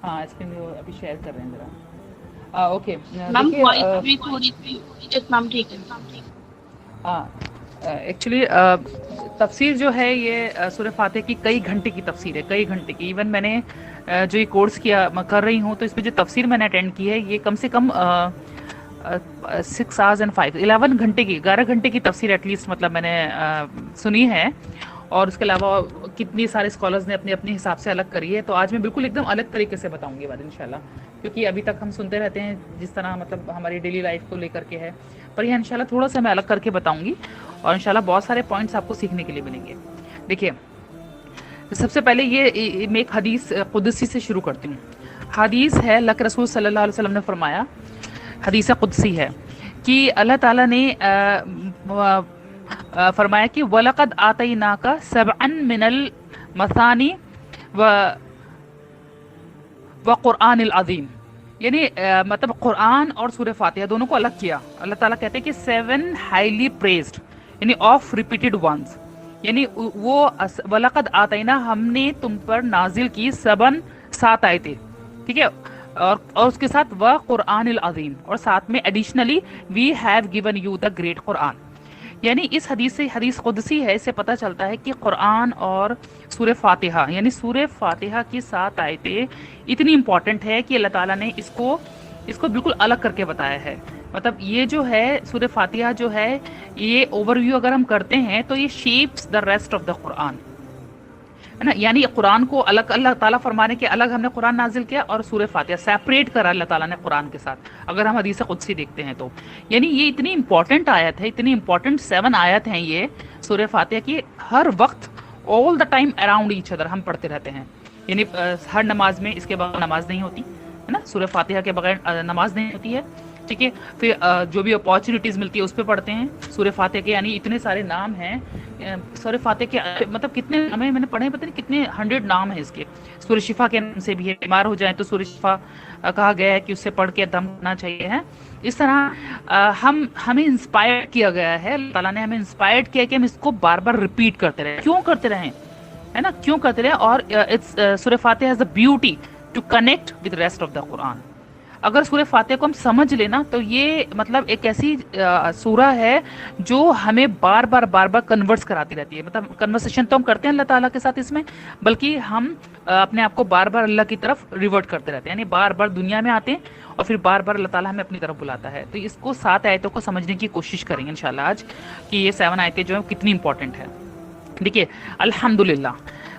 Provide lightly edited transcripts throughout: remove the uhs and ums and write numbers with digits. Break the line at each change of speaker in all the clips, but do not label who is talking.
हाँ स्क्रीन अभी शेयर कर रहे हैं ज़रा। ओके
मैम
देखिए
वॉइस ब्रेक हो रही थी। यस मैम ठीक है।
एक्चुअली तफसीर जो है ये सूरह फातिहा की कई घंटे की तफसीर है, कई घंटे की। इवन मैंने जो ये कोर्स किया मैं कर रही हूँ तो इसमें जो तफसीर मैंने अटेंड की है ये कम से कम 6 hours and 5 11 घंटे की 11 घंटे की तफसीर एटलीस्ट मतलब मैंने सुनी है। और उसके अलावा कितनी सारे स्कॉलर्स ने अपने अपने हिसाब से अलग करी है। तो आज मैं बिल्कुल एकदम अलग तरीके से बताऊंगी बात इंशाल्लाह, क्योंकि अभी तक हम सुनते रहते हैं जिस तरह मतलब हमारी डेली लाइफ को लेकर के है, पर यह इंशाल्लाह थोड़ा सा मैं अलग करके बताऊंगी और इंशाल्लाह बहुत सारे पॉइंट्स आपको सीखने के लिए मिलेंगे। देखिए सबसे पहले ये मैं एक हदीस कुदसी से शुरू करती हूँ। हदीस है अल्लाह के रसूल सल्लल्लाहु अलैहि वसल्लम ने फरमाया, हदीस कुदसी है कि अल्लाह ताला ने फरमाया कि वलक़द आतैनाका सबअन मिनल मसानी व क़ुरआनिल अज़ीम, यानी मतलब कुरान और सूरह फातिहा दोनों को अलग किया। अल्लाह ताला कहते हैं कि 7 हाईली प्रेज्ड यानी ऑफ रिपीटेड वंस, यानी वो वलक़द आतैना हमने तुम पर नाजिल की 7 आयतें, ठीक है। और उसके साथ वह कुरानिल अज़ीम, और साथ में additionally we have given you the great Quran. यानी इस हदीस से, हदीस कुदसी है, इससे पता चलता है कि कुरान और सूरह फातिहा यानी सूरह फातिहा की 7 आयतें इतनी इंपॉर्टेंट है कि अल्लाह ताला ने इसको बिल्कुल अलग करके बताया है। मतलब ये जो है सूरह फातिहा जो है ये ओवरव्यू अगर हम करते हैं तो ये shapes the rest of the Quran, है ना। यानी कुरान को अलग अल्लाह ताला फरमाने के अलग हमने कुरान नाजिल किया और सूरह फातिहा सेपरेट करा अल्लाह ताला ने कुरान के साथ, अगर हम हदीस कुदसी देखते हैं तो। यानी ये इतनी इंपॉर्टेंट आयत है, इतनी इंपॉर्टेंट 7 आयत हैं ये सूरह फातिहा की, हर वक्त all the time around each other हम पढ़ते रहते हैं। यानी हर नमाज में इसके बगैर नमाज नहीं होती, है ना, सूरह फातिहा के बगैर नमाज नहीं होती है, ठीक है। फिर जो भी अपॉर्चुनिटीज़ मिलती है उस पर पढ़ते हैं सूरह फातिहा के। यानी इतने सारे नाम हैं सूरह फातिहा के, मतलब कितने नाम है मैंने पढ़े, पता नहीं कितने 100 नाम है इसके। सूरह शिफा के नाम से भी है, बीमार हो जाए तो सूरह शिफा कहा गया है कि उससे पढ़ के दम करना चाहिए है। इस तरह हमें इंस्पायर किया गया है, अल्लाह ताला ने हमें इंस्पायर्ड किया कि हम इसको बार बार रिपीट करते रहें। क्यों करते रहें, है ना, क्यों करते रहे। और it's Surah Fatiha has the beauty to connect with rest of the Quran. अगर सूरह फातिहा को हम समझ लेना तो ये मतलब एक ऐसी सूरह है जो हमें बार बार कन्वर्स कराती रहती है। मतलब कन्वर्सेशन तो हम करते हैं अल्लाह ताला के साथ इसमें, बल्कि हम अपने आप को बार बार अल्लाह की तरफ रिवर्ट करते रहते हैं, यानी बार बार दुनिया में आते हैं और फिर बार बार अल्लाह ताला हमें अपनी तरफ बुलाता है। तो इसको 7 आयतों को समझने की कोशिश करेंगे इंशाल्लाह आज कि ये 7 आयतें जो है कितनी इंपॉर्टेंट है। देखिए अल्हम्दुलिल्लाह,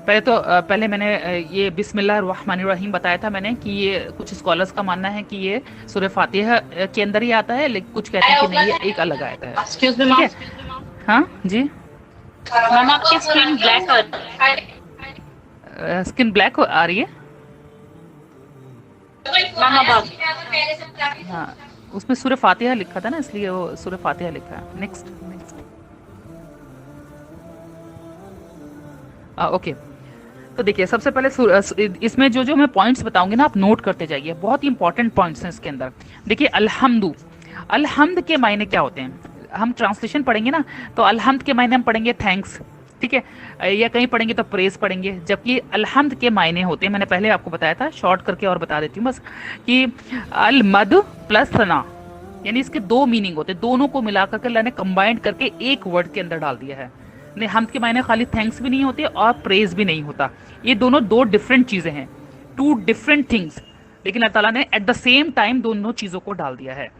पहले मैंने ये बिस्मिल्लाहिर्रहमानिर्रहीम बताया था मैंने कि ये कुछ स्कॉलर्स का मानना है कि ये सूरह फातिहा के अंदर ही आता है, लेकिन कुछ कहते हैं कि नहीं ये एक अलग आता है,
एक्सक्यूज मी
ठीक
मैम।
है। हाँ जी,
मैम आपकी स्क्रीन ब्लैक आ रही
स्किन ब्लैक आ रही है।
है। मैम अब आ गई।
हाँ उसमें सूरह फातिहा लिखा था ना, इसलिए वो सूरह फातिहा लिखा है। Next okay. तो देखिए सबसे पहले इसमें जो जो मैं पॉइंट्स बताऊंगी ना आप नोट करते जाइए, बहुत ही इंपॉर्टेंट पॉइंट्स हैं इसके अंदर। देखिए अलहम्द के मायने क्या होते हैं, हम ट्रांसलेशन पढ़ेंगे ना तो अलहम्द के मायने हम पढ़ेंगे थैंक्स, ठीक है, या कहीं पढ़ेंगे तो प्रेज पढ़ेंगे। जबकि अलहम्द के मायने होते हैं, मैंने पहले आपको बताया था, शॉर्ट करके और बता देती हूँ बस, कि अलमद प्लस सना, यानी इसके 2 मीनिंग होते हैं, दोनों को मिलाकर के अल्लाह ने कंबाइंड करके एक वर्ड के अंदर डाल दिया है। नहीं, हमद के मायने खाली थैंक्स भी नहीं होते और प्रेज भी नहीं होता, ये दोनों 2 डिफरेंट चीज़ें हैं, 2 डिफरेंट थिंग्स, लेकिन अल्लाह ताला ने एट द सेम टाइम दोनों चीज़ों को डाल दिया है।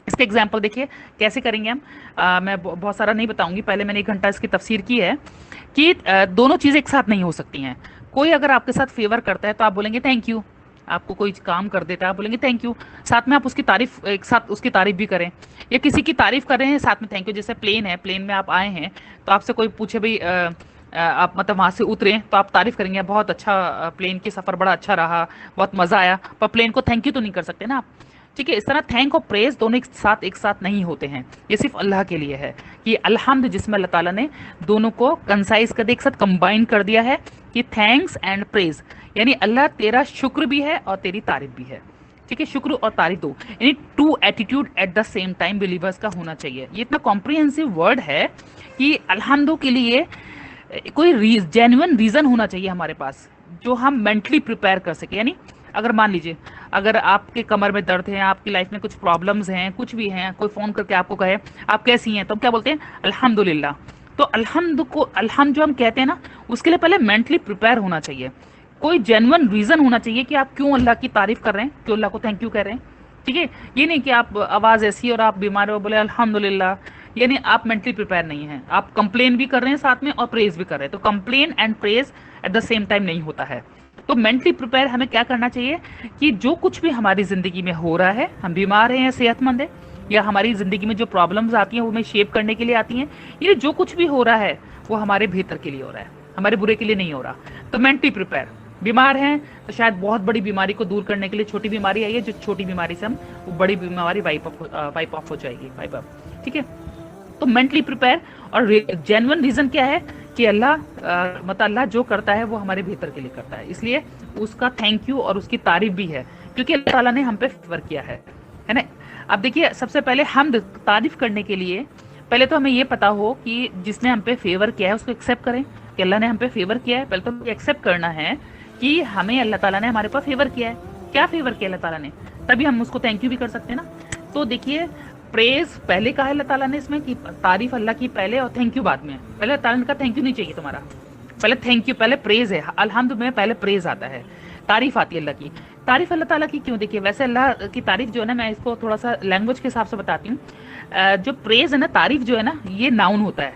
इसके एग्जाम्पल देखिए कैसे करेंगे हम। मैं बहुत सारा नहीं बताऊंगी, पहले मैंने 1 घंटा इसकी तफसीर की है कि दोनों चीज़ें एक साथ नहीं हो सकती हैं। कोई अगर आपके साथ फेवर करता है तो आप बोलेंगे थैंक यू, आपको कोई काम कर देता है आप बोलेंगे थैंक यू, साथ में आप उसकी तारीफ, एक साथ उसकी तारीफ भी करें, या किसी की तारीफ कर रहे हैं साथ में थैंक यू। जैसे प्लेन है, प्लेन में आप आए हैं तो आपसे कोई पूछे भाई आप मतलब वहाँ से उतरे तो आप तारीफ करेंगे बहुत अच्छा, प्लेन की सफ़र बड़ा अच्छा रहा, बहुत मज़ा आया, पर प्लेन को थैंक यू तो नहीं कर सकते ना आप, ठीक है। इस तरह थैंक और प्रेज दोनों एक साथ नहीं होते हैं, ये सिर्फ अल्लाह के लिए है कि अलहम्द जिसमें अल्लाह ताला ने दोनों को कंसाइज कर दिया, एक साथ कंबाइन कर दिया है कि थैंक्स एंड प्रेज, यानी अल्लाह तेरा शुक्र भी है और तेरी तारीफ भी है, ठीक है। शुक्र और तारीफ दो, यानी 2 attitude at the same time believers का होना चाहिए। ये इतना कॉम्प्रिहेंसिव वर्ड है कि अल्हम्दु के लिए कोई जेन्युइन रीज़न होना चाहिए हमारे पास, जो हम मेंटली प्रिपेयर कर सके। यानी अगर मान लीजिए अगर आपके कमर में दर्द है, आपकी लाइफ में कुछ प्रॉब्लम्स हैं, कुछ भी हैं, कोई फ़ोन करके आपको कहे आप कैसी हैं, तो हम क्या बोलते हैं? अल्हम्दुलिल्लाह। तो अल्हम्द जो हम कहते हैं ना, उसके लिए पहले मेंटली प्रिपेयर होना चाहिए। कोई जेन्युइन रीज़न होना चाहिए कि आप क्यों अल्लाह की तारीफ़ कर रहे हैं, क्यों अल्लाह को थैंक यू कह रहे हैं। ठीक है, ये नहीं कि आप आवाज़ ऐसी और आप बीमार हो बोले अल्हम्दुलिल्लाह, यानी आप मेंटली प्रिपेयर नहीं हैं। आप कंप्लेन भी कर रहे हैं साथ में और प्रेज भी कर रहे हैं, तो complain and praise at the same time नहीं होता है। तो मेंटली प्रिपेयर हमें क्या करना चाहिए कि जो कुछ भी हमारी ज़िंदगी में हो रहा है, हम बीमार हैं या सेहतमंद है, या हमारी ज़िंदगी में जो प्रॉब्लम्स आती हैं वो हमें शेप करने के लिए आती हैं, ये जो कुछ भी हो रहा है वो हमारे बेहतर के लिए हो रहा है, हमारे बुरे के लिए नहीं हो रहा। तो मेंटली प्रिपेयर, बीमार हैं तो शायद बहुत बड़ी बीमारी को दूर करने के लिए छोटी बीमारी आई है, जो छोटी बीमारी से हम वो बड़ी बीमारी वाइप ऑफ हो जाएगी, वाइप अप। ठीक है, तो मेंटली प्रिपेयर। और जेन्युइन रीज़न क्या है कि अल्लाह मतलब अल्लाह जो करता है वो हमारे बेहतर के लिए करता है, इसलिए उसका थैंक यू और उसकी तारीफ भी है, क्योंकि अल्लाह ताला ने हम पे फेवर किया है ना। अब देखिए, सबसे पहले हम तारीफ करने के लिए पहले तो हमें ये पता हो कि जिसने हम पे फेवर किया है उसको एक्सेप्ट करें कि अल्लाह ने हम पे फेवर किया है। पहले तो एक्सेप्ट करना है कि हमें अल्लाह ताला ने हमारे ऊपर फेवर किया है। क्या फेवर किया अल्लाह ताला ने, तभी हम उसको थैंक यू भी कर सकते हैं ना। तो देखिए, प्रेज पहले कहा है अल्लाह ताला ने इसमें कि तारीफ अल्लाह की पहले और थैंक यू बाद में। पहले अल्लाह ताला ने कहा थैंक यू नहीं चाहिए तुम्हारा, पहले थैंक यू, पहले प्रेज है। अल्हम्द में पहले प्रेज आता है, तारीफ आती है अल्लाह की। तारीफ अल्लाह ताला की क्यों? देखिए, वैसे अल्लाह की तारीफ जो है ना, मैं इसको थोड़ा सा लैंग्वेज के हिसाब से बताती हूँ। जो प्रेज है ना, तारीफ जो है ना, ये नाउन होता है,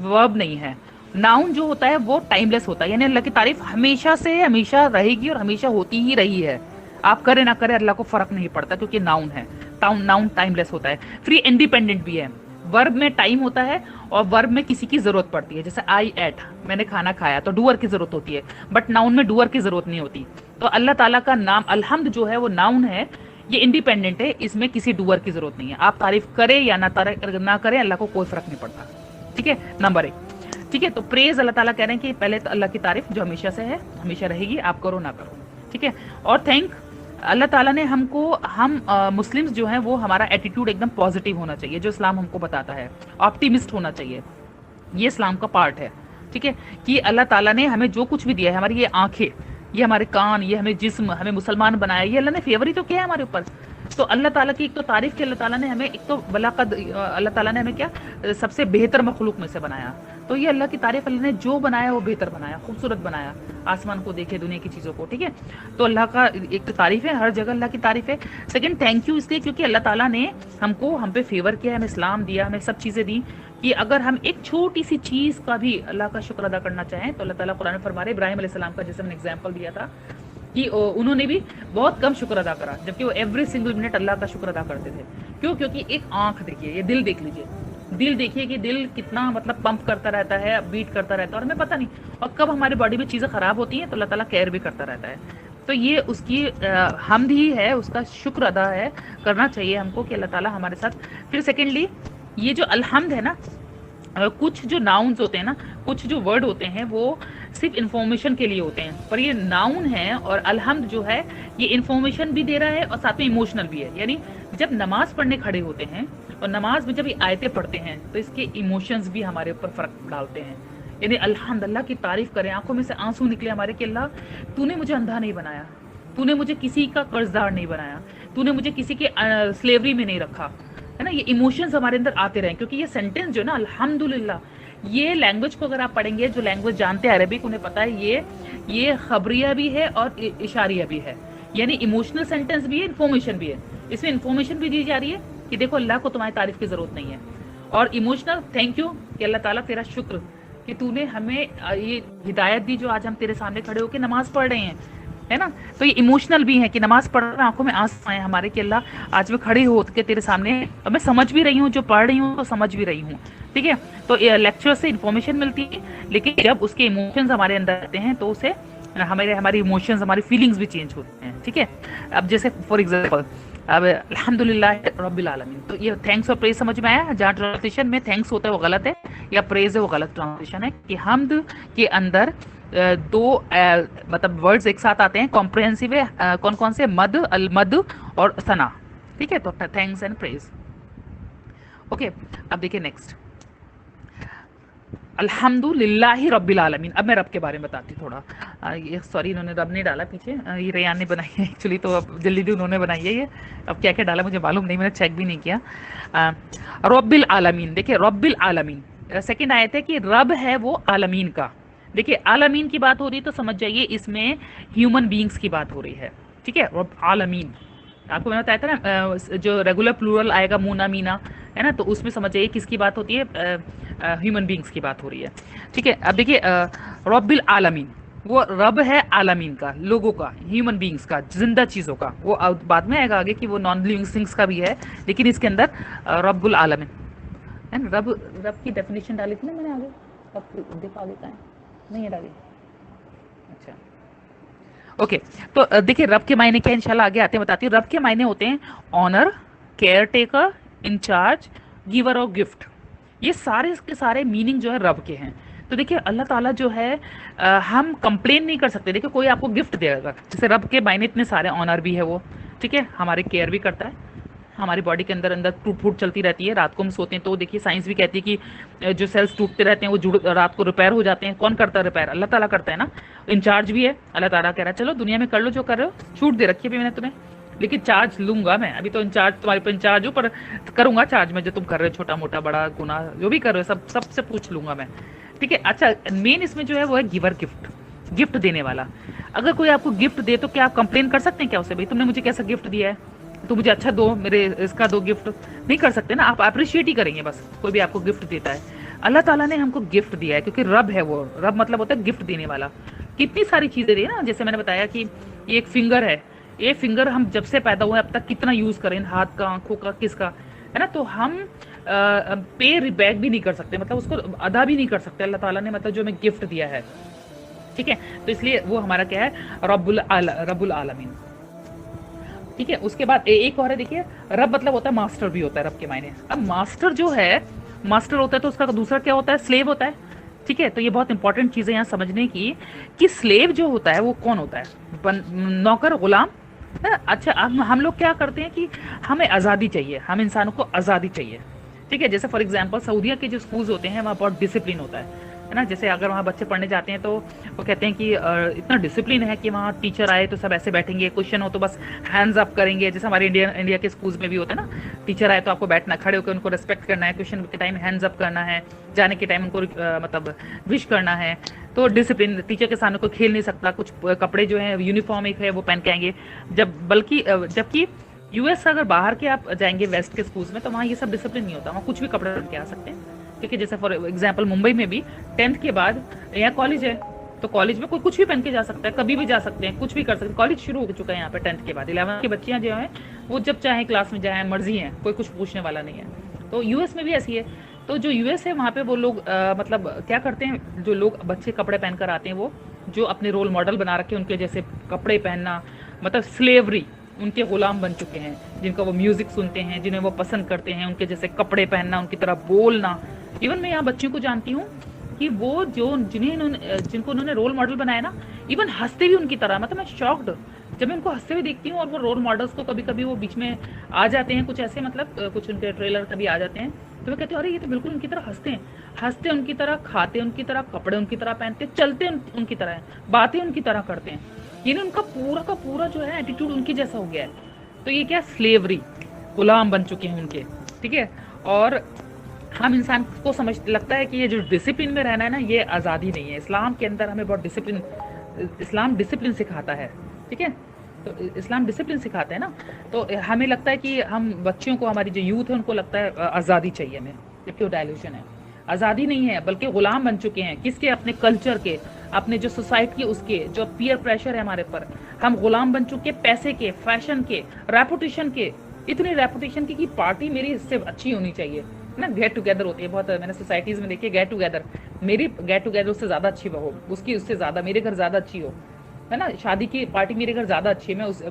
वर्ब नहीं है। नाउन जो होता है वो टाइमलेस होता है, यानी अल्लाह की तारीफ हमेशा से हमेशा रहेगी और हमेशा होती ही रही है। आप करें ना करें अल्लाह को फर्क नहीं पड़ता, क्योंकि नाउन है। नाउन टाइमलेस होता है, फ्री इंडिपेंडेंट भी है। वर्ब में टाइम होता है और वर्ब में किसी की जरूरत पड़ती है, जैसे आई एट, मैंने खाना खाया, तो डूअर की जरूरत होती है, बट नाउन में डूअर की जरूरत नहीं होती। तो अल्लाह ताला का नाम अल्हम्द जो है वो नाउन है, ये इंडिपेंडेंट है, इसमें किसी डूअर की जरूरत नहीं है। आप तारीफ करें या ना करें, अल्लाह को कोई फर्क नहीं पड़ता। ठीक है, नंबर 1। ठीक है, तो प्रेज अल्लाह ताला कह रहे हैं कि पहले तो अल्लाह की तारीफ जो हमेशा से है, हमेशा रहेगी, आप करो ना करो। ठीक है, और थैंक अल्लाह ताला ने हमको, हम मुस्लिम्स जो हैं वो हमारा एटीट्यूड एकदम पॉजिटिव होना चाहिए, जो इस्लाम हमको बताता है, ऑप्टिमिस्ट होना चाहिए, ये इस्लाम का पार्ट है। ठीक है, कि अल्लाह ताला ने हमें जो कुछ भी दिया है, हमारी ये आंखें, ये हमारे कान, ये हमें जिस्म, हमें मुसलमान बनाया, ये अल्लाह ने फेवर ही तो किया है हमारे ऊपर। तो अल्लाह ताला की एक तो तारीफ की, अल्लाह ताला ने हमें एक तो बलाकद, अल्लाह ताला ने हमें क्या सबसे बेहतर मखलूक में से बनाया। तो ये अल्लाह की तारीफ, अल्लाह ने जो बनाया वो बेहतर बनाया, खूबसूरत बनाया, आसमान को देखे, दुनिया की चीज़ों को। ठीक है, तो अल्लाह का एक तो तारीफ है, हर जगह अल्लाह की तारीफ है। सेकंड, थैंक यू इसलिए क्योंकि अल्लाह ताला ने हमको, हम पे फेवर किया, हमें इस्लाम दिया, हमें सब चीज़ें दी, कि अगर हम एक छोटी सी चीज़ का भी अल्लाह का शुक्र अदा करना चाहें तो अल्लाह ताला कुरान में फरमा रहे, इब्राहिम अलैहिस्सलाम का जैसे मैंने एग्जाम्पल दिया था कि उन्होंने भी बहुत कम शुक्र अदा करा, जबकि वो एवरी सिंगल मिनट अल्लाह का शुक्र अदा करते थे। क्यों? क्योंकि एक आंख देखिए, ये दिल देख लीजिए, दिल देखिए कि दिल कितना मतलब पंप करता रहता है, बीट करता रहता है, और हमें पता नहीं, और कब हमारी बॉडी में चीज़ें खराब होती हैं तो अल्लाह ताला केयर भी करता रहता है। तो ये उसकी हमद ही है, उसका शुक्र अदा है, करना चाहिए हमको कि अल्लाह ताला हमारे साथ। फिर सेकेंडली, ये जो अल्हम्द है ना, कुछ जो नाउन्स होते हैं ना, कुछ जो वर्ड होते हैं वो सिर्फ इन्फॉर्मेशन के लिए होते हैं, पर ये नाउन है, और अल्हम्द जो है ये इन्फॉर्मेशन भी दे रहा है और साथ में इमोशनल भी है। यानी जब नमाज पढ़ने खड़े होते हैं और नमाज में जब ये आयतें पढ़ते हैं तो इसके इमोशंस भी हमारे ऊपर फर्क डालते हैं। यानी अल्हम्द, अल्लाह की तारीफ करें, आंखों में से आंसू निकले हमारे कि अल्लाह तूने मुझे अंधा नहीं बनाया, तूने मुझे किसी का कर्जदार नहीं बनाया, तूने मुझे किसी के स्लेवरी में नहीं रखा, है ना। ये इमोशंस हमारे अंदर आते रहे, क्योंकि ये सेंटेंस जो है ना, अल्हम्दुलिल्लाह, ये लैंग्वेज को अगर आप पढ़ेंगे, जो लैंग्वेज जानते हैं अरबिक, उन्हें पता है ये खबरिया भी है और इशारिया भी है, यानी इमोशनल सेंटेंस भी है, इन्फॉर्मेशन भी है। इसमें इन्फॉर्मेशन भी दी जा रही है कि देखो अल्लाह को तुम्हारी तारीफ की जरूरत नहीं है, और इमोशनल थैंक यू कि अल्लाह ताला तेरा शुक्र कि तूने हमें ये हिदायत दी, जो आज हम तेरे सामने खड़े होकर नमाज पढ़ रहे हैं, है ना। तो ये इमोशनल भी है कि नमाज पढ़ रहे, आंखों में आंसू आए हमारे कि अल्लाह आज मैं खड़ी हो के तेरे सामने, और मैं समझ भी रही हूँ, जो पढ़ रही हूँ तो समझ भी रही हूँ। ठीक है, तो लेक्चर से इन्फॉर्मेशन मिलती है, लेकिन जब उसके इमोशंस हमारे अंदर आते हैं तो उसे हमारी इमोशंस, हमारी फीलिंग्स भी चेंज होते हैं। ठीक है, अब जैसे फॉर एग्जाम्पल, अब अल्हम्दुलिल्लाह रब्बिल आलमीन, तो ये थैंक्स और प्रेज समझ में आया। जहाँ ट्रांसलेशन में थैंक्स होता है वो गलत है, या प्रेज है वो गलत ट्रांसलेशन है, कि हमद के अंदर दो मतलब वर्ड्स एक साथ आते हैं, कॉम्प्रिहेंसिव है, कौन कौन से? मद, अलमद और सना। ठीक है, तो थैंक्स एंड प्रेज। ओके, अब देखिए नेक्स्ट, अल्हम्दुलिल्लाहि रब्बिल आलमीन। अब मैं रब के बारे में बताती हूँ थोड़ा। ये सॉरी इन्होंने रब नहीं डाला पीछे, ये रेयान ने बनाई है एक्चुअली, तो अब जल्दी उन्होंने बनाई है ये। अब क्या क्या डाला मुझे मालूम नहीं, मैंने चेक भी नहीं किया। अ, रब्बिल आलमीन, देखिए रब्बिल आलमीन सेकंड आयत है कि रब है वो आलमीन का। देखिए आलमीन की बात हो रही है तो समझ जाइए इसमें ह्यूमन बीइंग्स की बात हो रही है, ठीक है। रब आलमीन, आपको मैंने बताया था ना जो रेगुलर प्लूरल आएगा मूना मीना, है ना, तो उसमें समझ जाइए किसकी बात होती है, ह्यूमन बीइंग्स की बात हो रही है, ठीक है। अब देखिए रब्बिल आलमीन, वो रब है आलमीन का, लोगों का, ह्यूमन बीइंग्स का, जिंदा चीज़ों का। वो बाद में आएगा आगे कि वो नॉन लिविंग थिंग्स का भी है, लेकिन इसके अंदर रब्बुल आलमीन है ना। रब, रब की डेफिनेशन डाली थी ना मैंने आगे, अब देखो आगे कहाँ है, नहीं है डाली, अच्छा ओके। तो देखिए रब के मायने क्या है, इंशाल्लाह आगे आते हैं बताती हूँ। रब के मायने होते हैं owner, caretaker, incharge, giver और गिफ्ट। ये सारे के सारे मीनिंग जो है रब के हैं। तो देखिए अल्लाह ताला जो है हम कंप्लेन नहीं कर सकते। देखिए कोई आपको गिफ्ट देगा, जैसे रब के मायने इतने सारे, ऑनर भी है वो, ठीक है, हमारी केयर भी करता है, हमारी बॉडी के अंदर अंदर टूट फूट चलती रहती है, रात को हम सोते हैं तो देखिए साइंस भी कहती है कि जो सेल्स टूटते रहते हैं वो जुड़ रात को रिपेयर हो जाते हैं। कौन करता है रिपेयर? अल्लाह ताला करता है ना। इंचार्ज भी है, अल्लाह ताला कह रहा है चलो दुनिया में कर लो जो कर रहे हो, छूट दे रखी है भी मैंने तुम्हें, लेकिन चार्ज लूंगा मैं। अभी तो इंचार्ज तुम्हारे पर इंचार्ज हूँ, पर करूंगा चार्ज में जो तुम कर रहे हो, छोटा मोटा बड़ा गुना जो भी कर रहे हो सब सबसे पूछ लूंगा मैं, ठीक है। अच्छा मेन इसमें जो है वो है गिवर, गिफ्ट, गिफ्ट देने वाला। अगर कोई आपको गिफ्ट दे तो क्या आप कंप्लेन कर सकते हैं क्या उसे, भाई तुमने मुझे कैसा गिफ्ट दिया है तो मुझे अच्छा दो, मेरे इसका दो गिफ्ट, नहीं कर सकते ना, आप अप्रिशिएट ही करेंगे बस। कोई भी आपको गिफ्ट देता है, अल्लाह ताला ने हमको गिफ्ट दिया है क्योंकि रब है वो, रब मतलब होता है गिफ्ट देने वाला। कितनी सारी चीजें दी ना, जैसे मैंने बताया कि ये एक फिंगर है, ये फिंगर हम जब से पैदा हुए अब तक कितना यूज करें, हाथ का, आंखों का, किसका, है ना, तो हम पे बैक भी नहीं कर सकते, मतलब उसको अदा भी नहीं कर सकते अल्लाह ताला ने, मतलब जो हमें गिफ्ट दिया है, ठीक है। तो इसलिए वो हमारा क्या है, रब्बुल आलमीन, ठीक है। उसके बाद एक और है, देखिए रब मतलब होता है मास्टर भी होता है रब के मायने। अब मास्टर जो है, मास्टर होता है तो उसका दूसरा क्या होता है, स्लेव होता है, ठीक है। तो ये बहुत इंपॉर्टेंट चीज़ है यहाँ समझने की कि स्लेव जो होता है वो कौन होता है, नौकर, गुलाम, है? अच्छा अब हम लोग क्या करते हैं कि हमें आज़ादी चाहिए, हम इंसानों को आज़ादी चाहिए, ठीक है। जैसे फॉर एग्जांपल सऊदीया के जो स्कूल्स होते हैं वहाँ बहुत डिसिप्लिन होता है ना। जैसे अगर वहाँ बच्चे पढ़ने जाते हैं तो वो कहते हैं कि इतना डिसिप्लिन है कि वहाँ टीचर आए तो सब ऐसे बैठेंगे, क्वेश्चन हो तो बस हैंड्स अप करेंगे, जैसे हमारे इंडिया के स्कूल्स में भी होता है ना, टीचर आए तो आपको बैठना, खड़े होकर उनको रिस्पेक्ट करना है, क्वेश्चन के टाइम हैंड्स अप करना है, जाने के टाइम उनको मतलब विश करना है। तो डिसिप्लिन, टीचर के सामने कोई खेल नहीं सकता, कुछ कपड़े जो है यूनिफॉर्म एक है वो पहन के आएंगे, जबकि यूएस अगर बाहर के आप जाएंगे वेस्ट के स्कूल्स में तो वहाँ ये सब डिसिप्लिन नहीं होता, वहाँ कुछ भी कपड़े पहन के आ सकते हैं, ठीक है। जैसे फॉर एग्जांपल मुंबई में भी 10th के बाद यहाँ कॉलेज है तो कॉलेज में कोई कुछ भी पहन के जा सकता है, कभी भी जा सकते हैं, कुछ भी कर सकते हैं। कॉलेज शुरू हो चुका है यहाँ पे 10th के बाद, 11th की बच्चियाँ जो हैं वो जब चाहे क्लास में जाए, मर्जी है, कोई कुछ पूछने वाला नहीं है। तो यूएस में भी ऐसी है। तो जो यूएस है वहाँ पे वो लोग मतलब क्या करते हैं, जो लोग बच्चे कपड़े पहन कर आते हैं वो जो अपने रोल मॉडल बना रखे हैं उनके जैसे कपड़े पहनना, मतलब स्लेवरी, उनके गुलाम बन चुके हैं, जिनका वो म्यूजिक सुनते हैं, जिन्हें वो पसंद करते हैं, उनके जैसे कपड़े पहनना, उनकी तरह बोलना। इवन मैं यहाँ बच्चियों को जानती हूँ कि वो जिनको उन्होंने रोल मॉडल बनाया ना, इवन हंसते भी उनकी तरह, मतलब मैं शॉक्ड जब मैं उनको हंसते हुए देखती हूँ। और वो रोल मॉडल्स को कभी कभी वो बीच में आ जाते हैं कुछ ऐसे, मतलब कुछ उनके ट्रेलर कभी आ जाते हैं तो मैं कहती हूँ अरे ये तो बिल्कुल उनकी तरह हंसते उनकी तरह, खाते उनकी तरह, कपड़े उनकी तरह पहनते, चलते उनकी तरह, बातें उनकी तरह करते हैं। यानी उनका पूरा का पूरा जो है एटीट्यूड उनकी जैसा हो गया है। तो ये क्या, स्लेवरी, गुलाम बन चुके हैं उनके, ठीक है। और हम इंसान को समझ लगता है कि ये जो डिसिप्लिन में रहना है ना, ये आज़ादी नहीं है। इस्लाम के अंदर हमें बहुत डिसिप्लिन, इस्लाम डिसिप्लिन सिखाता है, ठीक है। तो इस्लाम डिसिप्लिन सिखाता है ना, तो हमें लगता है कि हम बच्चियों को, हमारी जो यूथ है उनको लगता है आज़ादी चाहिए हमें, जबकि वो डायल्यूशन है। आज़ादी नहीं है बल्कि गुलाम बन चुके हैं, किसके, अपने कल्चर के, अपने जो सोसाइटी उसके, जो पीयर प्रेशर है हमारे पर, हम गुलाम बन चुके, पैसे के, फैशन के, रेपुटेशन के। इतनी रेपुटेशन की कि पार्टी मेरी इससे अच्छी होनी चाहिए ना, गेट टुगेदर होती है बहुत, मैंने सोसाइटीज में देखी, गेट टुगेदर, मेरी गेट टुगेदर उससे ज़्यादा अच्छी हो, उसकी उससे ज़्यादा मेरे घर ज़्यादा अच्छी हो, है ना, शादी की पार्टी मेरे घर ज़्यादा अच्छी है, मैं उस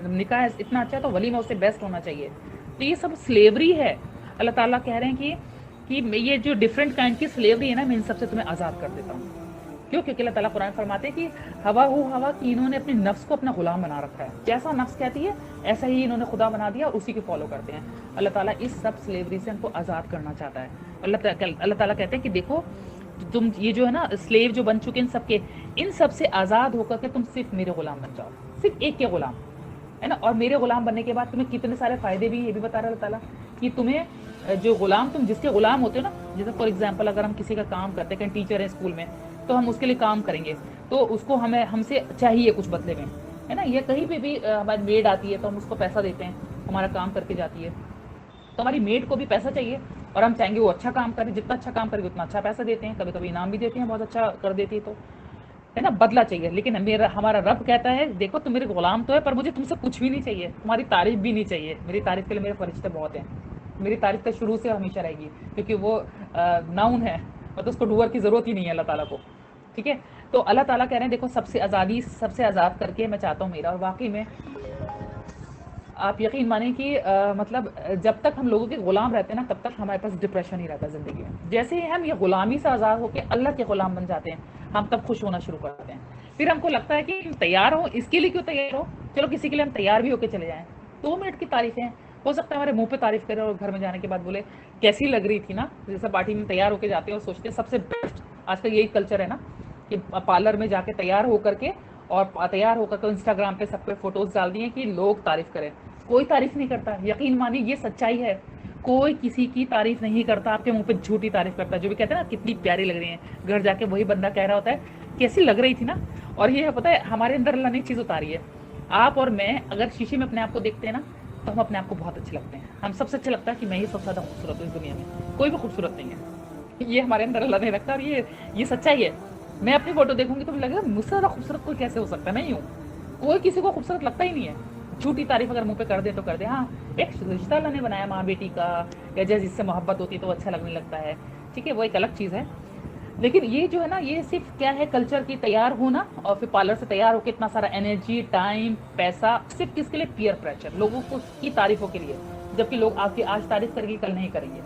निकाह इतना अच्छा है तो वलीमा उससे बेस्ट होना चाहिए। तो ये सब स्लेवरी है। अल्लाह ताला कह रहे हैं कि ये जो डिफरेंट काइंड की स्लेवरी है ना, मैं इन सबसे तुम्हें आज़ाद कर देता हूँ। क्यों? क्योंकि अल्लाह ताला कुरान फरमाते हैं कि हवा कि इन्होंने अपने नफ्स को अपना गुलाम बना रखा है, जैसा नफ्स कहती है ऐसा ही इन्होंने खुदा बना दिया और उसी को फॉलो करते हैं। अल्लाह ताला इस सब स्लेवरी से हमको आज़ाद करना चाहता है। अल्लाह ताला कहते हैं कि देखो तुम ये जो है ना स्लेव जो बन चुके हैं इन सब से आज़ाद होकर के तुम सिर्फ मेरे गुलाम बन जाओ, सिर्फ एक के गुलाम, है ना। और मेरे गुलाम बनने के बाद तुम्हें कितने सारे फ़ायदे भी, ये भी बता रहा है अल्लाह ताला कि तुम्हें जो गुलाम, तुम जिसके गुलाम होते हो ना, जैसे फॉर एग्जाम्पल अगर हम किसी का काम करते हैं, कहीं टीचर है स्कूल में, तो हम उसके लिए काम करेंगे तो उसको हमसे चाहिए कुछ बदले में, है ना। ये कहीं पे भी हमारी मेड आती है तो हम उसको पैसा देते हैं, हमारा काम करके जाती है, तो हमारी मेड को भी पैसा चाहिए और हम चाहेंगे वो अच्छा काम करे, जितना अच्छा काम करेगी उतना अच्छा पैसा देते हैं, कभी कभी इनाम भी देते हैं, बहुत अच्छा कर देती है तो, है ना, बदला चाहिए। लेकिन हमारा रब कहता है देखो तुम मेरे गुलाम तो है, पर मुझे तुमसे कुछ भी नहीं चाहिए, तुम्हारी तारीफ भी नहीं चाहिए, मेरी तारीफ के लिए मेरे फरिश्ते बहुत हैं, मेरी तारीफ तो शुरू से हमेशा रहेगी, क्योंकि वो नाउन है, मतलब उसको डूअर की ज़रूरत ही नहीं है अल्लाह ताला को, ठीक है। तो अल्लाह ताला कह रहे हैं देखो सबसे आज़ाद करके मैं चाहता हूँ मेरा, और वाकई में आप यकीन माने कि मतलब जब तक हम लोगों के गुलाम रहते हैं ना, तब तक हमारे पास डिप्रेशन ही रहता है ज़िंदगी में। जैसे ही हम ये गुलामी से आज़ाद होकर अल्लाह के गुलाम बन जाते हैं, हम तब खुश होना शुरू करते हैं। फिर हमको लगता है कि हम तैयार हो, इसके लिए क्यों तैयार हो, चलो किसी के लिए हम तैयार भी होकर चले जाएँ। 2 मिनट की तारीफ़ें, हो सकता है हमारे मुंह पे तारीफ़ करें और घर में जाने के बाद बोले कैसी लग रही थी ना। जैसे पार्टी में तैयार होकर जाते हैं और सोचते हैं सबसे बेस्ट, आजकल यही कल्चर है ना कि पार्लर में जाके तैयार होकर के और तैयार होकर के इंस्टाग्राम पे सब पे फोटोज़ डाल दिए कि लोग तारीफ़ करें। कोई तारीफ़ नहीं करता, यकीन मानिए ये सच्चाई है, कोई किसी की तारीफ़ नहीं करता, आपके मुंह पे झूठी तारीफ़ करता है। जो भी कहते हैं ना कितनी प्यारी लग रही है, घर जाके वही बंदा कह रहा होता है कैसी लग रही थी ना। और ये पता है हमारे अंदर अल्लाह ने चीज़ उतारी है, आप और मैं अगर शीशे में अपने आप को देखते हैं ना, तो हम अपने आप को बहुत अच्छे लगते हैं, हम सबसे अच्छा लगता है कि मैं ही सबसे ज़्यादा खूबसूरत हूँ इस दुनिया में, कोई भी खूबसूरत नहीं है। ये हमारे अंदर अल्लाह ने रखा, और ये सच्चाई है। मैं अपनी फोटो देखूंगी तो मुझे लगेगा मुझसे ज़्यादा खूबसूरत कोई कैसे हो सकता है, नहीं हूँ, कोई किसी को खूबसूरत लगता ही नहीं है। झूठी तारीफ अगर मुंह पे कर दे तो कर दे, हाँ एक रिश्ता अल्लाह ने बनाया माँ बेटी का, या जैसे जिससे मोहब्बत होती है तो अच्छा लगने लगता है, ठीक है, वो एक अलग चीज़ है। लेकिन ये जो है ना, ये सिर्फ क्या है, कल्चर की तैयार होना और फिर पार्लर से तैयार होकर इतना सारा एनर्जी, टाइम, पैसा, सिर्फ किसके लिए, पीयर प्रेशर, लोगों को की तारीफों के लिए, जबकि लोग आपकी आज तारीफ करेंगे कल नहीं करेंगे।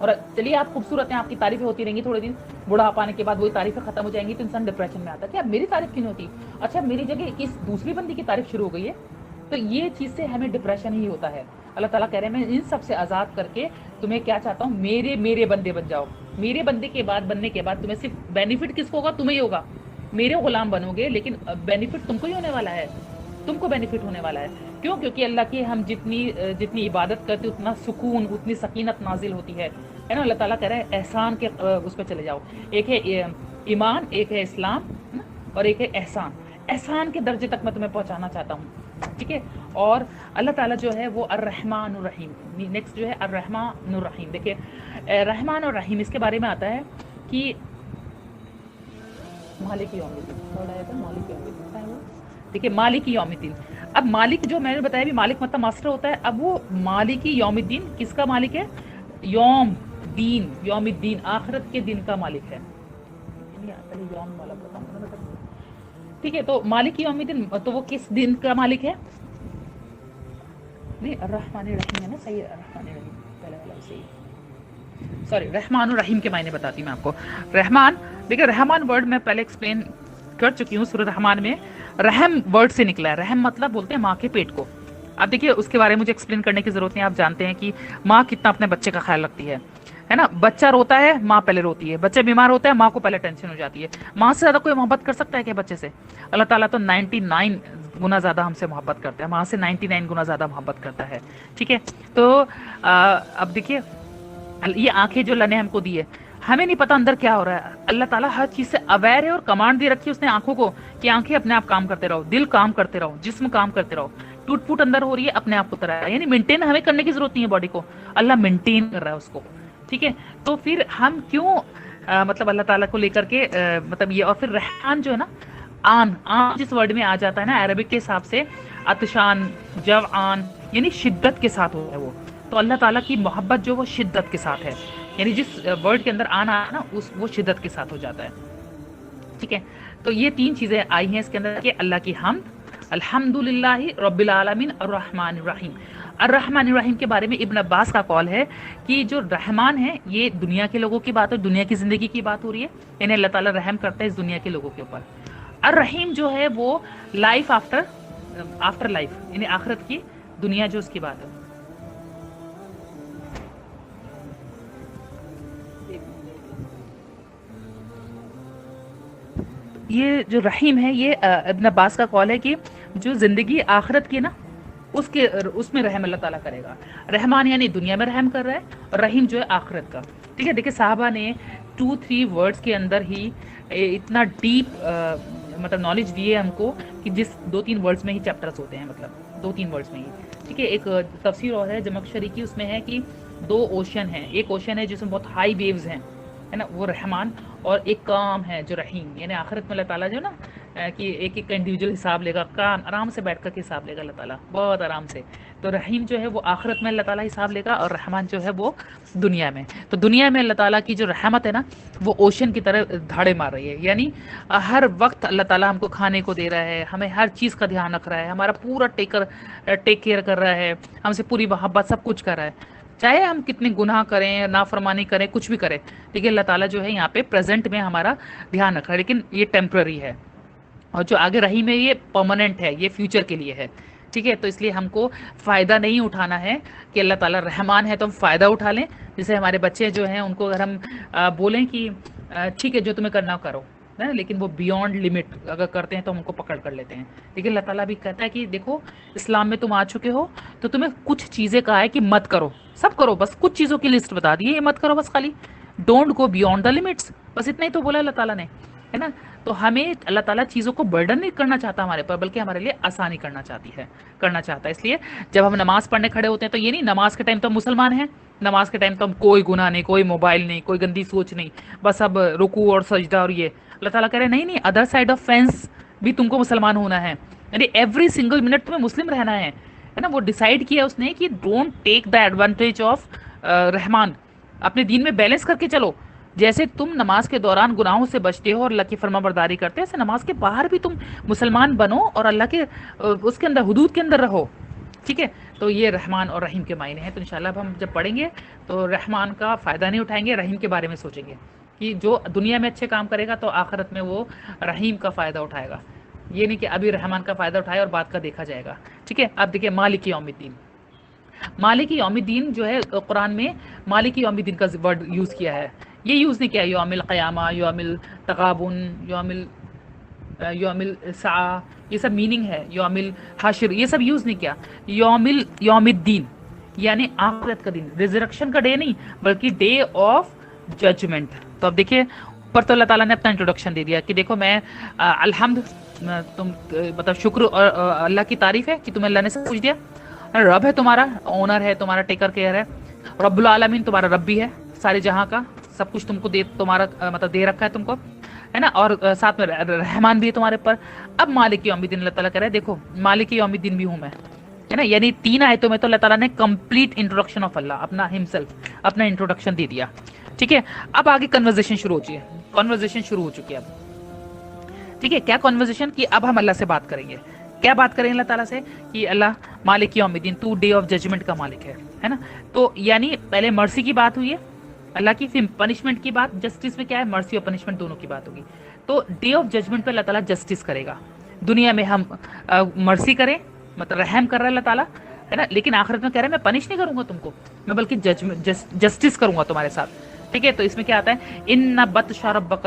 और चलिए आप खूबसूरत हैं, आपकी तारीफें होती रहेंगी, थोड़े दिन बुढ़ापा आने के बाद वही तारीफें खत्म हो जाएंगी तो इंसान डिप्रेशन में आता है कि अब मेरी तारीफ क्यों नहीं होती, अच्छा मेरी जगह इस दूसरी बंदी की तारीफ शुरू हो गई है, तो ये चीज़ से हमें डिप्रेशन ही होता है। अल्लाह ताला कह रहे हैं मैं इन सब से आज़ाद करके तुम्हें क्या चाहता हूँ, मेरे बंदे बन जाओ। मेरे बंदे के बाद बनने के बाद तुम्हें सिर्फ बेनिफिट किसको होगा, तुम्हें ही होगा, मेरे गुलाम बनोगे, लेकिन बेनिफिट तुमको ही होने वाला है, तुमको बेनिफिट होने वाला है। क्यों? क्योंकि अल्लाह की हम जितनी इबादत करते उतना सुकून, उतनी सकीनत नाजिल होती है ना। अल्लाह ताला कह रहा है एहसान के उस पर चले जाओ, एक है ईमान, एक है इस्लाम, और एक है एहसान। एहसान के दर्जे तक मैं तुम्हें पहुंचाना चाहता हूँ, ठीक है। और अल्लाह ताला जो है वो अर्रहमान और रहीम, नेक्स्ट जो है अर्रहमान और रहीम। देखिए रहमान और रहीम इसके बारे में आता है कि मालिक यौमिद्दीन, देखिए मालिक यौमिद्दीन। अब मालिक जो मैंने बताया भी, मालिक मतलब मास्टर होता है। अब वो मालिक यौमिद्दीन किसका मालिक है, यौम दीन, यौमिद्दीन आखिरत के दिन का मालिक है। यौम वाला ठीक है, तो मालिक यौमिद्दीन, तो वो किस दिन का मालिक है, नहीं अर्रहमान रहीम है ना, सही है, अर्रहमान रहीम पहले वाला सही, सॉरी रहमान रहीम के मायने बताती मैं आपको। रहमान, देखिए रहमान वर्ड मैं पहले एक्सप्लेन कर चुकी हूँ, सूरह रहमान में रहम वर्ड से निकला है। रहम मतलब बोलते हैं माँ के पेट को। अब देखिए उसके बारे में मुझे एक्सप्लेन करने की जरूरत नहीं, आप जानते हैं कि माँ कितना अपने बच्चे का ख्याल रखती है ना। बच्चा रोता है माँ पहले रोती है, बच्चा बीमार होता है माँ को पहले टेंशन हो जाती है। माँ से ज्यादा कोई मोहब्बत कर सकता है क्या बच्चे से? अल्लाह ताला तो 99 गुना ज्यादा हमसे मोहब्बत करता है, माँ से 99 गुना ज्यादा मोहब्बत करता है, ठीक है। तो अब देखिए ये आंखें जो अल्लाह ने हमको दी है, हमें नहीं पता अंदर क्या हो रहा है, अल्लाह ताला हर चीज से अवेयर है और कमांड दे रखी है उसने आंखों को कि आंखें अपने आप काम करते रहो, दिल काम करते रहो, जिस्म काम करते रहो, टूट फूट अंदर हो रही है अपने आप को तरह, यानी मेंटेन हमें करने की जरूरत नहीं है बॉडी को, अल्लाह मेंटेन कर रहा है उसको, ठीक है। तो फिर हम क्यों मतलब अल्लाह ताला को लेकर के मतलब ये, और फिर रहमान जो है ना, आन जिस वर्ड में आ जाता है ना अरबिक के हिसाब से, अतशान, जवान, यानी शिद्दत के साथ होता है वो। तो अल्लाह ताला की मोहब्बत जो वो शिद्दत के साथ है, यानी जिस वर्ड के अंदर आन आया ना वो शिद्दत के साथ हो जाता है, ठीक है। तो ये 3 चीजें आई हैं इसके अंदर कि अल्लाह की हम्द, अल्हम्दुलिल्लाहि रब्बिल आलमीन अर्रहमान रहीम। अर्रहमान रहीम के बारे में इब्न अब्बास का कौल है कि जो रहमान है ये दुनिया के लोगों की बात है, दुनिया की जिंदगी की बात हो रही है, यानी अल्लाह ताला रहम करता है इस दुनिया के लोगों के ऊपर। अर्रहीम जो है वो लाइफ आफ्टर लाइफ, यानी आखिरत की दुनिया जो उसकी बात है। یہ جو رحیم ہے یہ ابن عباس کا قول ہے کہ جو زندگی آخرت کی نا اس میں رحم اللہ تعالیٰ کرے گا. رحمان یعنی دنیا میں رحم کر رہا ہے اور رحیم جو ہے آخرت کا. ٹھیک ہے, دیکھیں صحابہ نے 2-3 ورڈز کے اندر ہی اتنا ڈیپ مطلب نالج دی ہے ہم کو کہ جس 2-3 ورڈز میں ہی چیپٹرز ہوتے ہیں, مطلب 2-3 ورڈز میں ہی. ٹھیک ہے, ایک تفسیر اور ہے زمخشری کی, اس میں ہے کہ 2 اوشن ہیں. ایک اوشن ہے جس میں بہت ہائی ویوز ہیں, ہے نا, وہ رحمان, اور ایک کام ہے جو رحیم, یعنی آخرت میں اللہ تعالیٰ جو نا کہ ایک ایک کا انڈیویجول حساب لے گا, کام آرام سے بیٹھ کر کے حساب لے گا اللہ تعالیٰ, بہت آرام سے. تو رحیم جو ہے وہ آخرت میں اللہ تعالیٰ حساب لے گا, اور رحمان جو ہے وہ دنیا میں. تو دنیا میں اللہ تعالیٰ کی جو رحمت ہے نا وہ اوشن کی طرح دھاڑے مار رہی ہے, یعنی ہر وقت اللہ تعالیٰ ہم کو کھانے کو دے رہا ہے, ہمیں ہر چیز کا دھیان رکھ رہا ہے, ہمارا پورا ٹیک کیئر کر رہا ہے, ہم سے پوری محبت سب کچھ کر رہا ہے, چاہے ہم کتنے گناہ کریں, نافرمانی کریں, کچھ بھی کریں. ٹھیک ہے, اللہ تعالیٰ جو ہے یہاں پہ پریزنٹ میں ہمارا دھیان رکھ رہا ہے, لیکن یہ ٹیمپرری ہے, اور جو آگے رحیم ہے یہ پرماننٹ ہے, یہ فیوچر کے لیے ہے. ٹھیک ہے, تو اس لیے ہم کو فائدہ نہیں اٹھانا ہے کہ اللہ تعالیٰ رحمان ہے تو ہم فائدہ اٹھا لیں. جیسے ہمارے بچے جو ہیں ان کو اگر ہم بولیں کہ ٹھیک ہے جو تمہیں کرنا کرو, لیکن وہ بیونڈ لمٹ اگر کرتے ہیں تو ہم ان کو پکڑ کر لیتے ہیں. لیکن اللہ تعالیٰ بھی کہتا ہے کہ دیکھو اسلام میں تم آ چکے ہو تو تمہیں کچھ چیزیں کہا ہے کہ مت کرو, سب کرو, بس کچھ چیزوں کی لسٹ بتا دی ہے, یہ مت کرو بس, خالی don't go beyond the limits, بس اتنا ہی تو بولا اللہ تعالیٰ نے, ہے نا. تو ہمیں اللہ تعالیٰ چیزوں کو برڈن نہیں کرنا چاہتا ہمارے پر, بلکہ ہمارے لیے آسانی کرنا چاہتا ہے. اس لیے جب ہم نماز پڑھنے کھڑے ہوتے ہیں تو یہ نہیں نماز کے ٹائم تو ہم مسلمان ہیں, نماز کے ٹائم تو ہم کوئی گناہ نہیں, کوئی موبائل نہیں, کوئی گندی سوچ نہیں, بس اب رکوع اور سجدہ, اور یہ اللہ تعالیٰ کہہ رہے ہیں نہیں, ادر سائڈ آف فینس بھی تم کو مسلمان ہونا ہے, یعنی ایوری سنگل منٹ تمہیں مسلم رہنا ہے نا. وہ ڈیسائیڈ کیا اس نے کہ don't take the advantage of Rahman, اپنے دین میں بیلنس کر کے چلو. جیسے تم نماز کے دوران گناہوں سے بچتے ہو اور اللہ کی فرما برداری کرتے ہو, ایسے نماز کے باہر بھی تم مسلمان بنو اور اللہ کے اس کے اندر حدود کے اندر رہو. ٹھیک ہے, تو یہ رحمان اور رحیم کے معنی ہیں. تو انشاءاللہ اب ہم جب پڑھیں گے تو رحمان کا فائدہ نہیں اٹھائیں گے, رحیم کے بارے میں سوچیں گے کہ جو دنیا میں اچھے کام کرے گا تو آخرت میں وہ رحیم کا فائدہ اٹھائے گا. یہ نہیں کہ ابھی رحمان کا فائدہ اٹھائے اور بعد کا دیکھا جائے گا. ٹھیک ہے, اب دیکھیں مالک یوم الدین. مالک یوم الدین جو ہے قرآن میں مالک یوم الدین کا ورڈ یوز کیا ہے, یہ یوز نہیں کیا یوم القیامہ, یوم التغابن, یوم الساعہ, یہ سب میننگ ہے, یوم الحشر, یہ سب یوز نہیں کیا. یوم الدین یعنی آخرت کا دن, ریزریکشن کا ڈے نہیں بلکہ ڈے آف ججمنٹ. تو اب دیکھیے اوپر تو اللہ تعالیٰ نے اپنا انٹروڈکشن دے دیا کہ دیکھو میں الحمد, تم مطلب شکر اور اللہ کی تعریف ہے کہ تمہیں اللہ نے سب کچھ دیا. رب ہے تمہارا, اونر ہے تمہارا, ٹیکر کیئر ہے. رب العالمین تمہارا رب بھی ہے سارے جہاں کا, سب کچھ تم کو دے, تمہارا مطلب دے رکھا ہے تم کو, ہے نا, اور ساتھ میں رحمان بھی ہے تمہارے پر. اب مالک یوم الدین اللہ تعالیٰ کہہ رہا ہے دیکھو مالک یوم الدین بھی ہوں میں, ہے نا. یعنی 3 آیتوں میں تو اللہ تعالیٰ نے کمپلیٹ انٹروڈکشن آف اللہ, اپنا ہمسیلف, اپنا انٹروڈکشن دے دیا. ٹھیک ہے, اب آگے کنورزیشن شروع ہو چکی ہے اب. ٹھیک ہے, کیا کنورزیشن کی اب ہم اللہ سے بات کریں گے. کیا بات کریں اللہ تعالیٰ سے کہ اللہ مالک یوم الدین, تو ڈے آف ججمنٹ کا مالک ہے نا. تو یعنی پہلے مرسی کی بات ہوئی ہے اللہ کی, پھر پنشمنٹ کی بات. جسٹس میں کیا ہے, مرسی اور پنشمنٹ دونوں کی بات ہوگی. تو ڈے آف ججمنٹ پہ اللہ تعالیٰ جسٹس کرے گا. دنیا میں ہم مرسی کریں, مطلب رحم کر رہا ہے اللہ تعالیٰ, ہے نا, لیکن آخرت میں کہہ رہا ہے میں پنش نہیں کروں گا تم کو, میں بلکہ جسٹس کروں گا تمہارے ساتھ. ٹھیک ہے, تو اس میں کیا آتا ہے, ان بطش ربک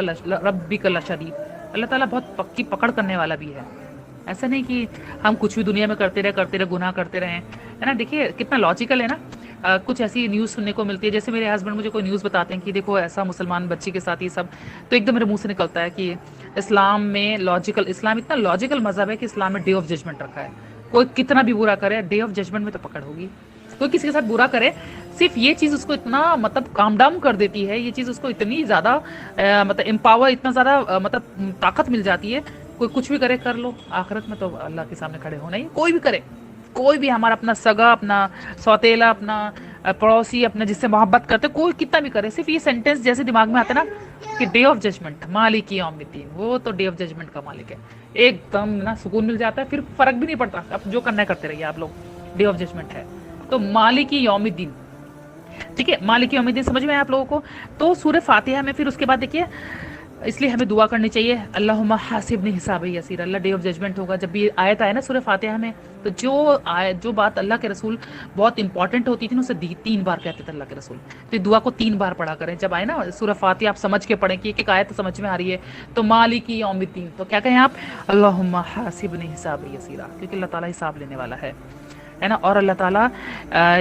لشدید, اللہ تعالیٰ بہت پکی پکڑ کرنے والا بھی ہے. ایسا نہیں کہ ہم کچھ بھی دنیا میں کرتے رہے گناہ کرتے رہیں, ہے نا. دیکھیے کتنا لاجیکل ہے نا. کچھ ایسی نیوز سننے کو ملتی ہے, جیسے میرے ہسبینڈ مجھے کوئی نیوز بتاتے ہیں کہ دیکھو ایسا مسلمان بچی کے ساتھ یہ سب, تو ایک دم میرے منہ سے نکلتا ہے کہ اسلام میں اسلام اتنا لاجیکل مذہب ہے کہ اسلام میں ڈے آف ججمنٹ رکھا ہے. کوئی کتنا بھی برا کرے ڈے آف ججمنٹ میں تو پکڑ ہوگی. کوئی کسی کے ساتھ برا کرے, صرف یہ چیز اس کو اتنا مطلب کام ڈاؤن کر دیتی ہے, یہ چیز اس کو اتنی زیادہ مطلب امپاور, اتنا زیادہ مطلب طاقت مل جاتی ہے. کوئی کچھ بھی کرے کر لو, آخرت میں تو اللہ کے سامنے کھڑے ہونا ہی. کوئی بھی کرے, کوئی بھی, ہمارا اپنا سگا, اپنا سوتیلا, اپنا پڑوسی, اپنا جس سے محبت کرتے, کوئی کتنا بھی کرے, صرف یہ سینٹینس جیسے دماغ میں آتا ہے نا کہ ڈے آف ججمنٹ مالک یوم الدین, وہ تو ڈے آف ججمنٹ کا مالک ہے. ایک دم نا سکون مل جاتا ہے, پھر فرق بھی نہیں پڑتا, اب جو کرنا ہے کرتے رہیے آپ لوگ, ڈے آف ججمنٹ ہے. تو مالک یوم الدین, ٹھیک ہے, مالک یوم الدین سمجھ میں آیا آپ لوگوں کو. تو سورہ فاتحہ میں پھر اس کے بعد دیکھیے اس لیے ہمیں دعا کرنی چاہیے اللہم حاسبنی حسابا یسیرا. اللہ ڈے آف ججمنٹ ہوگا جب بھی آیت آئے نا سورہ فاتحہ میں، تو جو بات اللہ کے رسول بہت امپورٹنٹ ہوتی تھی نا اسے 3 بار کہتے تھے اللہ کے رسول. تو دعا کو 3 بار پڑھا کریں. جب آئے نا سورہ فاتحہ آپ سمجھ کے پڑھیں کہ ایک آیت سمجھ میں آ رہی ہے تو مالک یوم الدین، تو کیا کہیں آپ اللہم حاسبنی حسابا یسیرا، کیونکہ اللہ تعالیٰ حساب لینے والا ہے نا. اور اللہ تعالیٰ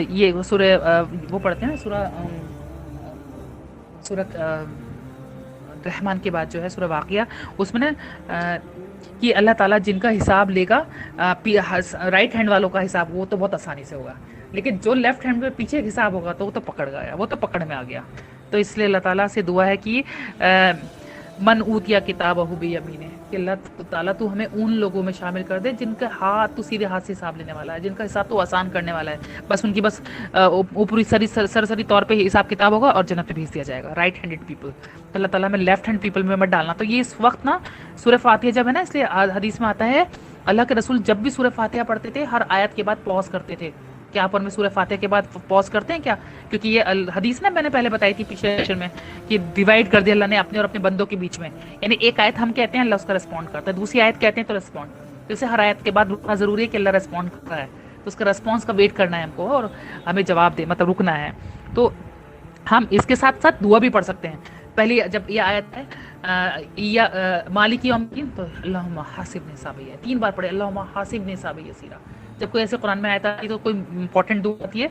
یہ سورہ وہ پڑھتے ہیں نا سورہ رحمان کے بعد جو ہے سورہ واقعہ، اس میں نا کہ اللہ تعالیٰ جن کا حساب لے گا رائٹ ہینڈ والوں کا حساب وہ تو بہت آسانی سے ہوگا، لیکن جو لیفٹ ہینڈ میں پیچھے حساب ہوگا تو وہ تو پکڑ گیا، وہ تو پکڑ میں آ گیا. تو اس لیے اللہ تعالیٰ سے دعا ہے کہ من اوتیا کتابہ بیمینہ، کہ اللہ تعالیٰ تو ہمیں ان لوگوں میں شامل کر دے جن کا ہاتھ تو سیدھے ہاتھ سے حساب لینے والا ہے، جن کا حساب تو آسان کرنے والا ہے. بس ان کی بس اوپری سرسری طور پہ حساب کتاب ہوگا اور جنت پہ بھیج دیا جائے گا. رائٹ ہینڈڈ پیپل، تو اللہ تعالیٰ میں لیفٹ ہینڈ پیپل میں مت ڈالنا. تو یہ اس وقت نا سورہ فاتحہ جب ہے نا، اس لیے حدیث میں آتا ہے اللہ کے رسول جب بھی سورہ فاتحہ پڑھتے تھے ہر آیت کے بعد پاز کرتے تھے. کیا آپ میں سورہ فاتحہ کے بعد پاز کرتے ہیں کیا؟ کیونکہ یہ حدیث نا میں نے پہلے بتائی تھی پچھلے لیکچر میں کہ ڈیوائڈ کر دیا اللہ نے اپنے اور اپنے بندوں کے بیچ میں. یعنی ایک آیت ہم کہتے ہیں اللہ اس کا ریسپونڈ کرتا ہے، دوسری آیت کہتے ہیں تو ریسپونڈ. تو اسے ہر آیت کے بعد رکنا ضروری ہے کہ اللہ ریسپونڈ کر رہا ہے، تو اس کا ریسپانس کا ویٹ کرنا ہے ہم کو اور ہمیں جواب دے مطلب رکنا ہے. تو ہم اس کے ساتھ ساتھ دعا بھی پڑھ سکتے ہیں. پہلی جب یہ آیت ہے مالک یوم الدین تو اللہم حاسبنی حسابا، 3 بار پڑھے اللہم حاسبنی حسابا یسیرا. جب کوئی ایسے قرآن میں آیت آتی ہے تو کوئی امپورٹنٹ دعا آتی ہے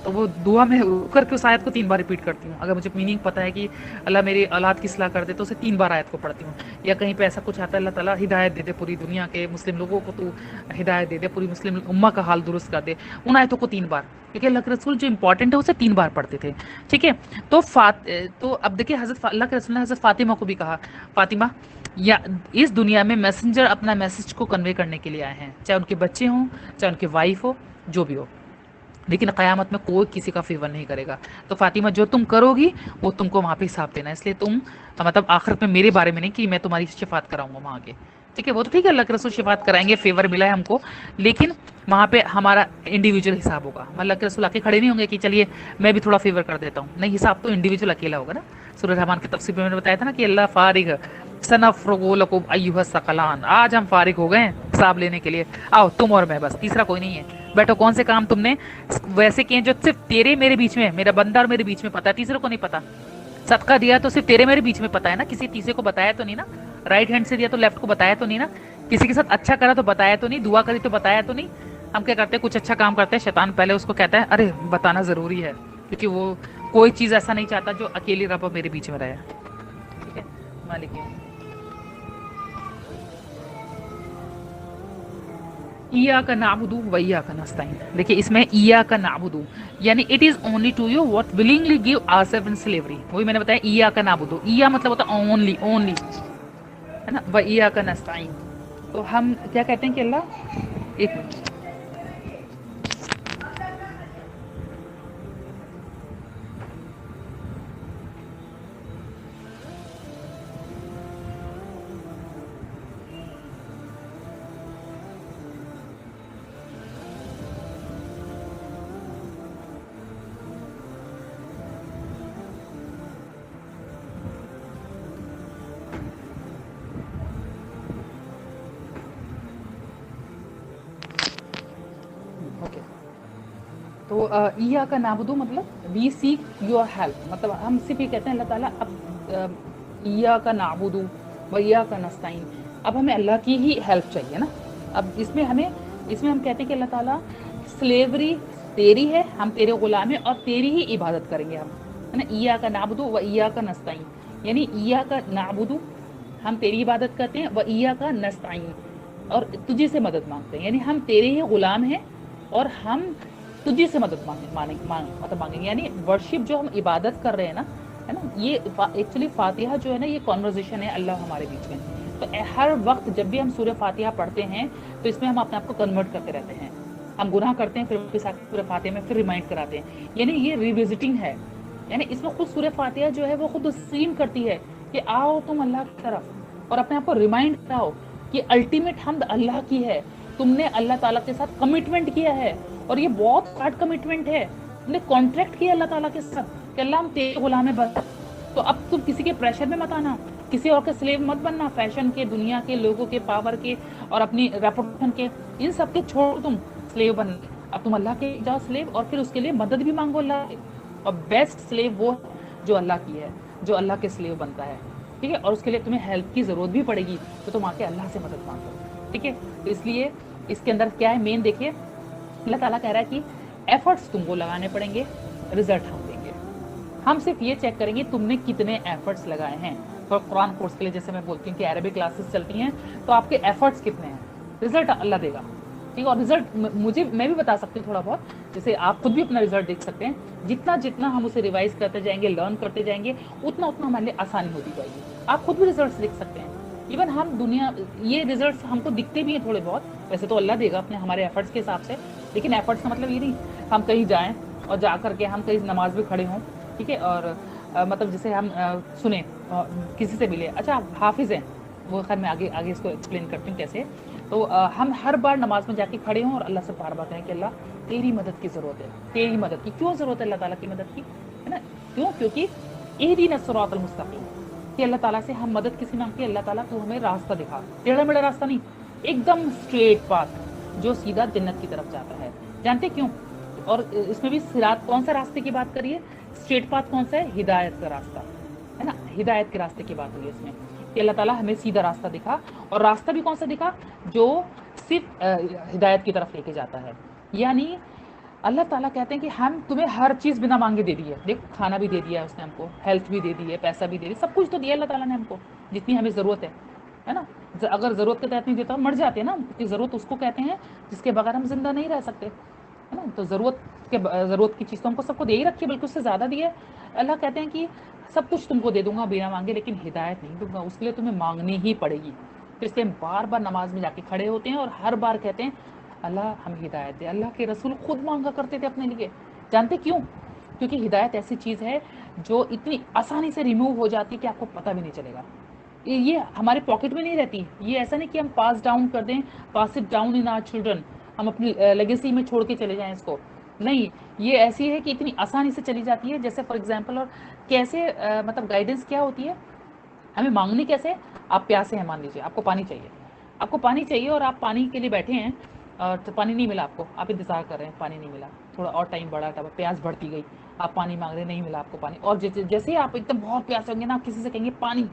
تو وہ دعا میں رک کر کے اس آیت کو 3 بار ریپیٹ کرتی ہوں. اگر مجھے میننگ پتہ ہے کہ اللہ میری اولاد کی اصلاح کر دے تو اسے 3 بار آیت کو پڑھتی ہوں. یا کہیں پہ ایسا کچھ آتا ہے اللہ تعالیٰ ہدایت دے دے پوری دنیا کے مسلم لوگوں کو، تو ہدایت دے دے پوری مسلم امہ کا حال درست کر دے، ان آیتوں کو 3 بار، کیونکہ اللہ کے رسول جو امپورٹنٹ ہے اسے 3 بار پڑھتے تھے. ٹھیک ہے. تو اب دیکھیں حضرت اللہ کے رسول نے حضرت فاطمہ کو بھی کہا فاطمہ یا اس دنیا میں میسنجر اپنا میسج کو کنوے کرنے کے لیے آئے ہیں، چاہے ان کے بچے ہوں چاہے ان کی وائف ہو جو بھی ہو، لیکن قیامت میں کوئی کسی کا فیور نہیں کرے گا. تو فاطمہ جو تم کرو گی وہ تم کو وہاں پہ حساب دینا، اس لیے تم مطلب آخرت میں میرے بارے میں نہیں کہ میں تمہاری شفاعت کراؤں گا وہاں کے. ٹھیک ہے. وہ تو ٹھیک ہے اللہ کے رسول شفاعت کرائیں گے، فیور ملا ہے ہم کو، لیکن وہاں پہ ہمارا انڈیویجول حساب ہوگا. اللہ کے رسول آ کے کھڑے نہیں ہوں گے کہ چلیے میں بھی تھوڑا فیور کر دیتا ہوں، نہیں، حساب تو انڈیویجول اکیلا ہوگا نا. سورہ رحمان کی تفسیر میں نے بتایا تھا نا کہ اللہ فارغ سنفرغ لکم ایھا الثقلان، آج ہم فارغ ہو گئے حساب لینے کے لیے، آؤ تم اور میں، بس تیسرا کوئی نہیں ہے. بیٹھو کون سے کام تم نے ویسے کیے جو صرف تیرے میرے بیچ میں، میرا بندہ اور میرے بیچ میں پتا ہے، تیسرے کو نہیں پتا. صدقہ دیا تو صرف تیرے میرے بیچ میں پتا ہے نا، کسی تیسرے کو بتایا تو نہیں نا. رائٹ ہینڈ سے دیا تو لیفٹ کو بتایا تو نہیں نا. کسی کے ساتھ اچھا کرا تو بتایا تو نہیں، دعا کری تو بتایا تو نہیں. ہم کیا کرتے ہیں کچھ اچھا کام کرتے ہیں، شیطان پہلے اس کو کہتا ہے ارے بتانا ضروری ہے، کیونکہ وہ کوئی چیز ایسا نہیں چاہتا جو اکیلی رب میرے بیچ میں رہے. ٹھیک ہے. مالک ایاک نعبد و ایاک نستعین. دیکھیے اس میں ایاک نعبد یعنی it is only to you what willingly give our self in slavery. وہی میں نے بتایا ایاک نعبد، ایا مطلب ہوتا ہے اونلی، اونلی ہے نا، و ایاک نستعین. تو ہم کیا کہتے ہیں کہ اللہ ایک منٹ تو ایاک نعبد مطلب وی سیک یور ہیلپ، مطلب ہم صرف یہ کہتے ہیں اللہ تعالیٰ اب ایاک نعبد و ایاک نستعین، اب ہمیں اللہ کی ہی ہیلپ چاہیے نا. اب اس میں ہم کہتے ہیں کہ اللہ تعالیٰ سلیوری تیری ہے، ہم تیرے غلام ہیں اور تیری ہی عبادت کریں گے ہم، ہے نا. ایاک نعبد و ایاک نستعین یعنی ایاک نعبد ہم تیری عبادت کرتے ہیں، و ایاک نستعین اور تجھے سے مدد مانگتے ہیں، یعنی ہم تیرے ہی غلام ہیں اور ہم تجھے سے مدد مانگیں گے. یعنی ورشپ جو ہم عبادت کر رہے ہیں نا، ہے نا، یہ ایکچولی فاتحہ جو ہے نا یہ کنورزیشن ہے اللہ ہمارے بیچ میں. تو ہر وقت جب بھی ہم سورہ فاتحہ پڑھتے ہیں تو اس میں ہم اپنے آپ کو کنورٹ کرتے رہتے ہیں. ہم گناہ کرتے ہیں پھر سورہ فاتحہ میں پھر ریمائنڈ کراتے ہیں، یعنی یہ ریوزٹنگ ہے. یعنی اس میں خود سورہ فاتحہ جو ہے وہ خود سین کرتی ہے کہ آؤ تم اللہ کی طرف اور اپنے آپ کو ریمائنڈ کراؤ کہ الٹیمیٹ حمد اللہ کی ہے. تم نے اللہ تعالیٰ کے ساتھ کمٹمنٹ کیا ہے اور یہ بہت ہارڈ کمٹمنٹ ہے. تم نے کانٹریکٹ کیا اللہ تعالیٰ کے ساتھ کہ اللہ ہم تیرے غلام ہیں بس. تو اب تم کسی کے پریشر میں مت آنا किसी और के स्लेव मत बनना, फैशन के, दुनिया के, लोगों के, पावर के और अपनी रेपुटेशन के, इन सब के छोड़ तुम स्लेव बन। अब तुम अल्लाह के जाओ स्लेव, और फिर उसके लिए मदद भी मांगो अल्लाह से। और बेस्ट स्लेव वो जो अल्लाह की है, जो अल्लाह के स्लेव बनता है, ठीक है। और उसके लिए तुम्हें हेल्प की जरूरत भी पड़ेगी तो तुम आके अल्लाह से मदद मांगो, ठीक है। तो इसलिए इसके अंदर क्या है मेन, देखिए अल्लाह ताला कह रहा है कि एफर्ट्स तुमको लगाने पड़ेंगे, रिजल्ट हम देंगे। हम सिर्फ ये चेक करेंगे तुमने कितने एफर्ट्स लगाए हैं। और कुरान कोर्स के लिए जैसे मैं बोलती हूँ कि अरबिक क्लासेस चलती हैं, तो आपके एफर्ट्स कितने हैं, रिजल्ट अल्लाह देगा, ठीक है। और रिजल्ट मैं भी बता सकती हूँ थोड़ा बहुत, जैसे आप खुद भी अपना रिजल्ट देख सकते हैं। जितना जितना हम उसे रिवाइज करते जाएंगे, लर्न करते जाएंगे, उतना उतना हमारे लिए आसानी होती जाएगी। आप खुद भी रिजल्ट देख सकते हैं। इवन हम दुनिया, ये रिजल्ट हमको दिखते भी हैं थोड़े बहुत, वैसे तो अल्लाह देगा अपने हमारे एफर्ट्स के हिसाब से, लेकिन एफर्ट्स का मतलब ये नहीं हम कहीं जाएं और जा करके हम कहीं नमाज में खड़े हों, ठीक है। और मतलब जैसे हम सुने किसी से मिले, अच्छा आप हाफिज़ हैं, वो खैर मैं आगे आगे इसको एक्सप्लेन करती हूँ कैसे। तो हम हर बार नमाज में जाके खड़े हों और अल्लाह से बार बार कहें कि अल्लाह तेरी मदद की ज़रूरत है, तेरी मदद की। क्यों ज़रूरत है अल्लाह ताला की मदद की, है ना? क्यों? क्योंकि इहदीना सिरातल मुस्तकीम, कि अल्लाह ताला से हम मदद किसी मांगते हैं, अल्लाह ताला तो हमें रास्ता दिखा, टेढ़ा मेढ़ा रास्ता नहीं, एकदम स्ट्रेट पाथ जो सीधा जन्नत की तरफ जाता है। जानते क्यों? और इसमें भी सिरात कौन सा रास्ते की बात करिए, स्ट्रेट पाथ कौन सा है, हिदायत का रास्ता, है ना। हिदायत के रास्ते की बात हुई है इसमें कि अल्लाह ताला हमें सीधा रास्ता दिखा। और रास्ता भी कौन सा दिखा, जो सिर्फ हिदायत की तरफ लेके जाता है। यानी अल्लाह ताला कहते हैं कि हम तुम्हें हर चीज़ बिना मांगे दे दी है। देखो खाना भी दे दिया है उसने हमको, हेल्थ भी दे दी है, पैसा भी दे दिया, सब कुछ तो दिया अल्लाह ताला ने हमको, जितनी हमें ज़रूरत है ना। अगर ज़रूरत के तहत नहीं देता मर जाते हैं ना, क्योंकि ज़रूरत उसको कहते हैं जिसके बगैर हम जिंदा नहीं रह सकते, है ना। तो ज़रूरत की चीज़ तो हमको सबको दे ही रखी है, बल्कि उससे ज़्यादा दी है। अल्लाह कहते हैं कि सब कुछ तुमको दे दूंगा बिना मांगे, लेकिन हिदायत नहीं दूंगा, उसके लिए तुम्हें मांगनी ही पड़ेगी। तो इसलिए हम बार बार नमाज में जाके खड़े होते हैं और हर बार कहते हैं अल्लाह हमें हिदायत दे। अल्लाह के रसूल खुद मांगा करते थे अपने लिए। जानते क्यों? क्योंकि हिदायत ऐसी चीज़ है जो इतनी आसानी से रिमूव हो जाती है कि आपको पता भी नहीं चलेगा। ये हमारे पॉकेट में नहीं रहती। ये ऐसा नहीं कि हम पास डाउन कर दें, pass it down in our children, हम अपनी लेगेसी में छोड़ के चले जाएं इसको, नहीं। ये ऐसी है कि इतनी आसानी से चली जाती है। जैसे फॉर एग्जांपल, और कैसे मतलब गाइडेंस क्या होती है, हमें मांगनी कैसे, आप प्यासे हैं, मान लीजिए आपको पानी चाहिए, आपको पानी चाहिए और आप पानी के लिए बैठे हैं और तो पानी नहीं मिला आपको, आप इंतज़ार कर रहे हैं, पानी नहीं मिला, थोड़ा और टाइम बढ़ा, तब प्यास बढ़ती गई, आप पानी मांग रहे, नहीं मिला आपको पानी। और जैसे ही आप एकदम बहुत प्यासे होंगे ना, आप किसी से कहेंगे पानी,